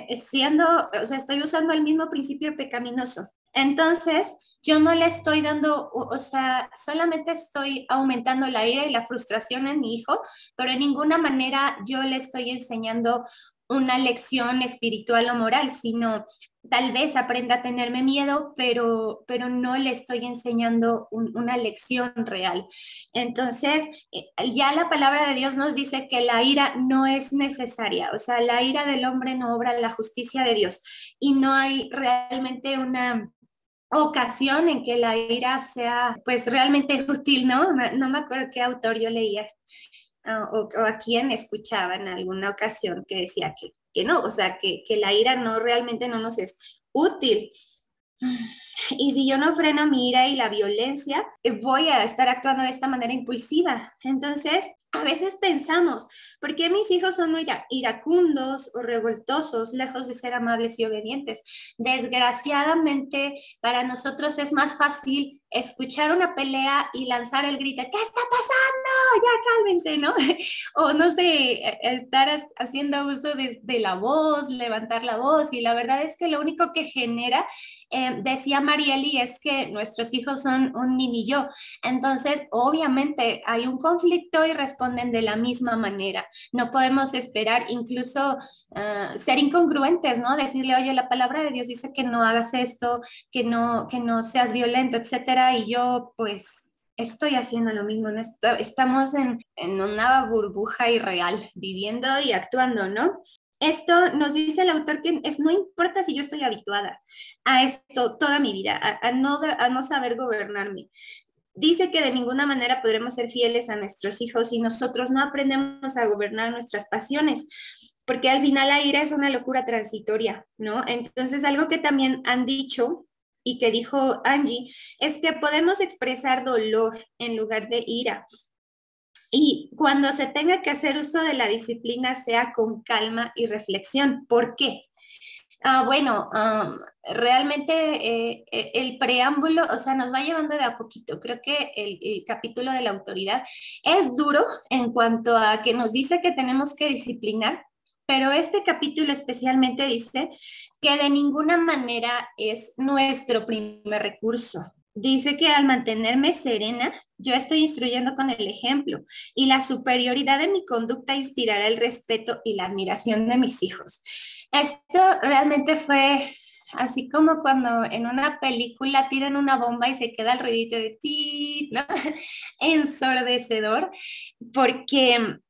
estoy usando el mismo principio pecaminoso. Entonces, yo no le estoy dando, o sea, solamente estoy aumentando la ira y la frustración en mi hijo, pero en ninguna manera yo le estoy enseñando una lección espiritual o moral, sino tal vez aprenda a tenerme miedo, pero no le estoy enseñando una lección real. Entonces, ya la palabra de Dios nos dice que la ira no es necesaria, o sea, la ira del hombre no obra la justicia de Dios y no hay realmente una ocasión en que la ira sea pues realmente útil, ¿no? No me acuerdo qué autor yo leía o a quién escuchaba en alguna ocasión que decía que no, o sea, que la ira no realmente no nos es útil. Y si yo no freno mi ira y la violencia, voy a estar actuando de esta manera impulsiva. Entonces, a veces pensamos, ¿por qué mis hijos son iracundos o revoltosos, lejos de ser amables y obedientes? Desgraciadamente, para nosotros es más fácil escuchar una pelea y lanzar el grito, ¿qué está pasando? Ya cálmense, ¿no? O no sé, estar haciendo uso de la voz, levantar la voz, y la verdad es que lo único que genera, decía Marieli, es que nuestros hijos son un mini yo. Entonces, obviamente hay un conflicto y responden de la misma manera. No podemos esperar incluso ser incongruentes, ¿no? Decirle, oye, la palabra de Dios dice que no hagas esto, que no seas violento, etcétera, y yo pues estoy haciendo lo mismo, ¿no? Estamos en una burbuja irreal, viviendo y actuando, ¿no? Esto nos dice el autor que no importa si yo estoy habituada a esto toda mi vida, a no saber gobernarme. Dice que de ninguna manera podremos ser fieles a nuestros hijos si nosotros no aprendemos a gobernar nuestras pasiones, porque al final la ira es una locura transitoria, ¿no? Entonces, algo que también han dicho y que dijo Angie, es que podemos expresar dolor en lugar de ira. Y cuando se tenga que hacer uso de la disciplina, sea con calma y reflexión. ¿Por qué? Realmente el preámbulo, o sea, nos va llevando de a poquito. Creo que el capítulo de la autoridad es duro en cuanto a que nos dice que tenemos que disciplinar, pero este capítulo especialmente dice que de ninguna manera es nuestro primer recurso. Dice que al mantenerme serena, yo estoy instruyendo con el ejemplo y la superioridad de mi conducta inspirará el respeto y la admiración de mis hijos. Esto realmente fue así como cuando en una película tiran una bomba y se queda el ruidito de ti, ¿no? Ensordecedor, porque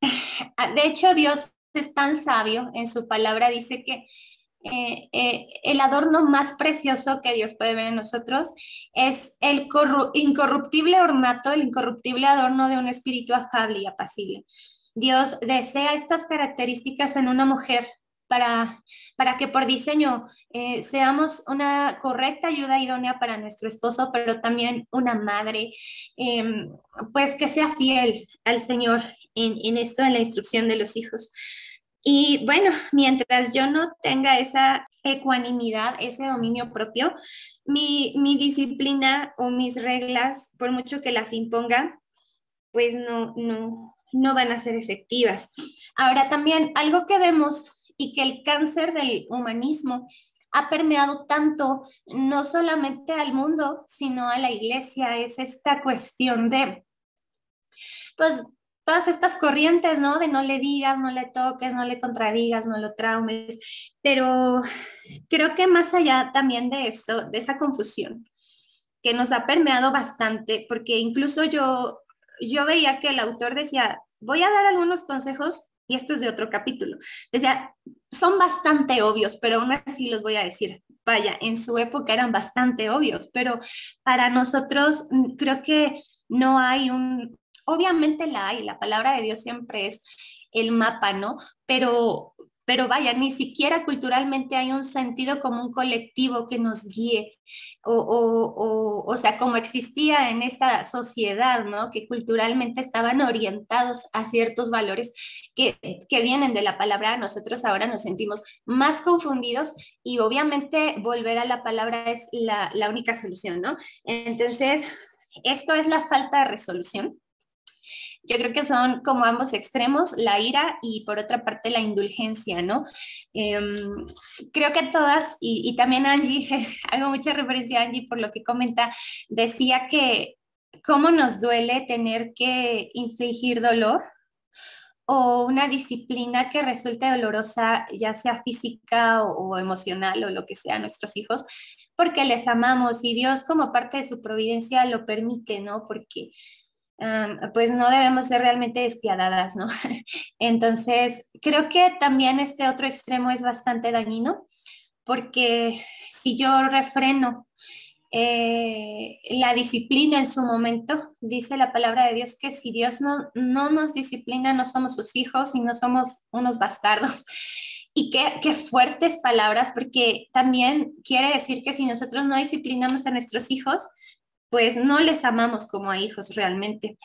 de hecho Dios es tan sabio en su palabra, dice que el adorno más precioso que Dios puede ver en nosotros es el incorruptible ornato, el incorruptible adorno de un espíritu afable y apacible. Dios desea estas características en una mujer para que por diseño seamos una correcta ayuda idónea para nuestro esposo, pero también una madre, pues que sea fiel al Señor en esto, en la instrucción de los hijos. Y bueno, mientras yo no tenga esa ecuanimidad, ese dominio propio, mi disciplina o mis reglas, por mucho que las imponga, pues no van a ser efectivas. Ahora también algo que vemos y que el cáncer del humanismo ha permeado tanto, no solamente al mundo, sino a la iglesia, es esta cuestión de, pues, todas estas corrientes, ¿no? De no le digas, no le toques, no le contradigas, no lo traumes, pero creo que más allá también de eso, de esa confusión que nos ha permeado bastante, porque incluso yo veía que el autor decía, voy a dar algunos consejos, y esto es de otro capítulo, decía, son bastante obvios, pero aún así los voy a decir. Vaya, en su época eran bastante obvios, pero para nosotros creo que no hay obviamente la palabra de Dios siempre es el mapa, ¿no? Pero pero vaya, ni siquiera culturalmente hay un sentido común colectivo que nos guíe, o sea, como existía en esta sociedad, ¿no? Que culturalmente estaban orientados a ciertos valores que vienen de la palabra. Nosotros ahora nos sentimos más confundidos y obviamente volver a la palabra es la única solución, ¿no? Entonces, esto es la falta de resolución. Yo creo que son como ambos extremos, la ira y por otra parte la indulgencia, ¿no? Creo que todas, y también Angie, hago mucha referencia a Angie por lo que comenta, decía que cómo nos duele tener que infligir dolor o una disciplina que resulte dolorosa, ya sea física o emocional o lo que sea a nuestros hijos, porque les amamos y Dios como parte de su providencia lo permite, ¿no? Porque pues no debemos ser realmente despiadadas, ¿no? Entonces, creo que también este otro extremo es bastante dañino, porque si yo refreno la disciplina en su momento, dice la palabra de Dios que si Dios no nos disciplina, no somos sus hijos y no somos unos bastardos. Y qué fuertes palabras, porque también quiere decir que si nosotros no disciplinamos a nuestros hijos, pues no les amamos como a hijos realmente.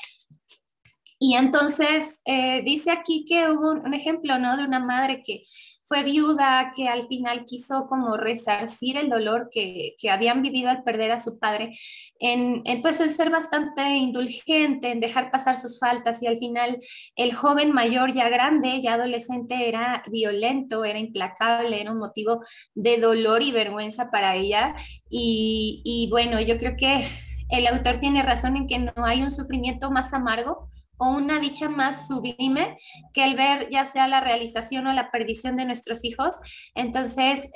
Y entonces dice aquí que hubo un ejemplo, ¿no? De una madre que fue viuda, que al final quiso como resarcir el dolor que habían vivido al perder a su padre, pues en ser bastante indulgente, en dejar pasar sus faltas, y al final el joven mayor ya grande, ya adolescente, era violento, era implacable, era un motivo de dolor y vergüenza para ella. Y bueno, yo creo que el autor tiene razón en que no hay un sufrimiento más amargo o una dicha más sublime que el ver ya sea la realización o la perdición de nuestros hijos. Entonces,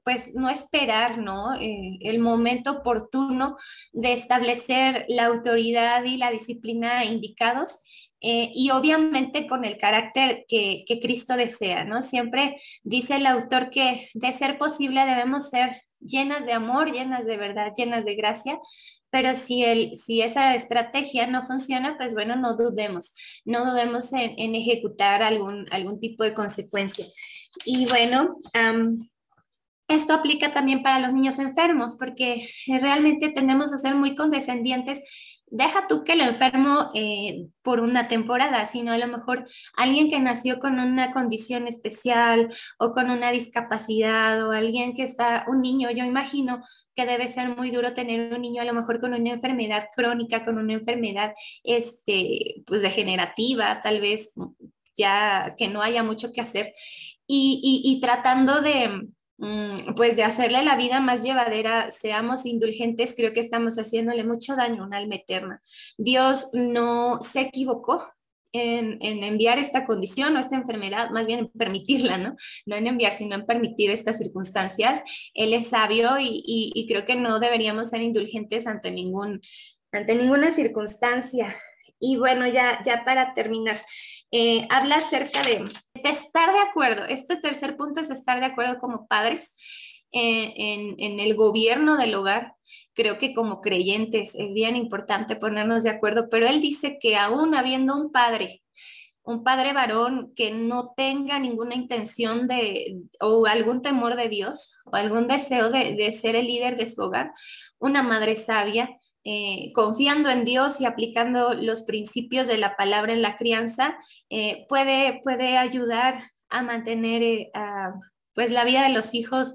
pues no esperar, ¿no? El momento oportuno de establecer la autoridad y la disciplina indicados. Y obviamente con el carácter que Cristo desea, ¿no? Siempre dice el autor que de ser posible debemos ser llenas de amor, llenas de verdad, llenas de gracia, pero si esa estrategia no funciona, pues bueno, no dudemos en ejecutar algún tipo de consecuencia. Y bueno, esto aplica también para los niños enfermos, porque realmente tendemos a ser muy condescendientes. Deja tú que el enfermo por una temporada, sino a lo mejor alguien que nació con una condición especial o con una discapacidad, o alguien que un niño, yo imagino que debe ser muy duro tener un niño a lo mejor con una enfermedad crónica, con una enfermedad pues degenerativa, tal vez ya que no haya mucho que hacer, y tratando pues de hacerle la vida más llevadera, seamos indulgentes. Creo que estamos haciéndole mucho daño a una alma eterna. Dios no se equivocó en enviar esta condición o esta enfermedad, más bien en permitirla, ¿no? No en enviar, sino en permitir estas circunstancias. Él es sabio y creo que no deberíamos ser indulgentes ante ninguna circunstancia. Y bueno, ya para terminar, habla acerca de estar de acuerdo. Este tercer punto es estar de acuerdo como padres en el gobierno del hogar. Creo que como creyentes es bien importante ponernos de acuerdo, pero él dice que aún habiendo un padre varón que no tenga ninguna intención o algún temor de Dios o algún deseo de ser el líder de su hogar, una madre sabia, confiando en Dios y aplicando los principios de la palabra en la crianza, puede ayudar a mantener pues la vida de los hijos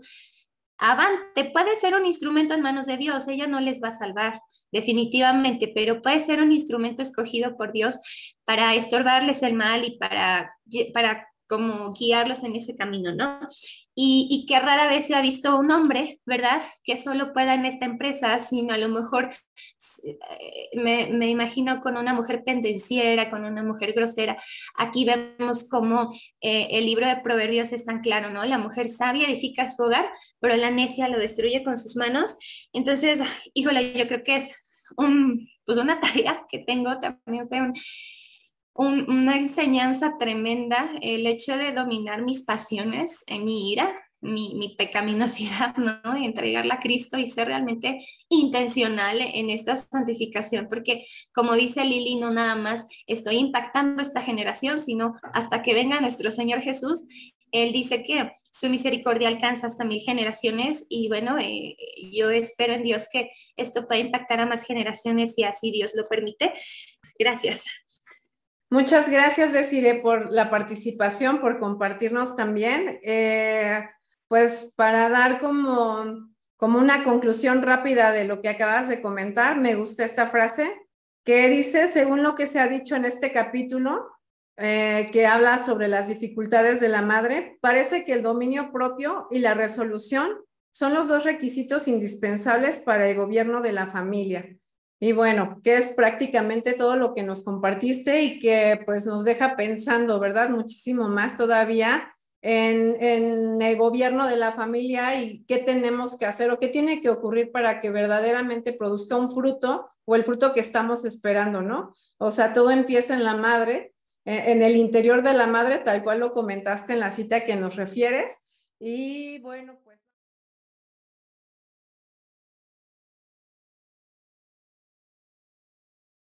avante. Puede ser un instrumento en manos de Dios, ella no les va a salvar definitivamente, pero puede ser un instrumento escogido por Dios para estorbarles el mal y para como guiarlos en ese camino, ¿no? Y que rara vez se ha visto un hombre, ¿verdad?, que solo pueda en esta empresa, sino a lo mejor me imagino con una mujer pendenciera, con una mujer grosera. Aquí vemos cómo el libro de Proverbios es tan claro, ¿no? La mujer sabia edifica su hogar, pero la necia lo destruye con sus manos. Entonces, híjole, yo creo que es pues una tarea que tengo, también fue una enseñanza tremenda, el hecho de dominar mis pasiones, mi ira, mi pecaminosidad, ¿no? Y entregarla a Cristo y ser realmente intencional en esta santificación, porque como dice Lili, no nada más estoy impactando esta generación, sino hasta que venga nuestro Señor Jesús, Él dice que su misericordia alcanza hasta 1000 generaciones y bueno, yo espero en Dios que esto pueda impactar a más generaciones y así Dios lo permite. Gracias. Muchas gracias, Desiree, por la participación, por compartirnos también. Pues para dar como una conclusión rápida de lo que acabas de comentar, me gusta esta frase que dice, según lo que se ha dicho en este capítulo, que habla sobre las dificultades de la madre, parece que el dominio propio y la resolución son los dos requisitos indispensables para el gobierno de la familia. Y bueno, que es prácticamente todo lo que nos compartiste y que pues nos deja pensando, ¿verdad? Muchísimo más todavía en el gobierno de la familia y qué tenemos que hacer o qué tiene que ocurrir para que verdaderamente produzca un fruto o el fruto que estamos esperando, ¿no? O sea, todo empieza en la madre, en el interior de la madre, tal cual lo comentaste en la cita que nos refieres. Y bueno, pues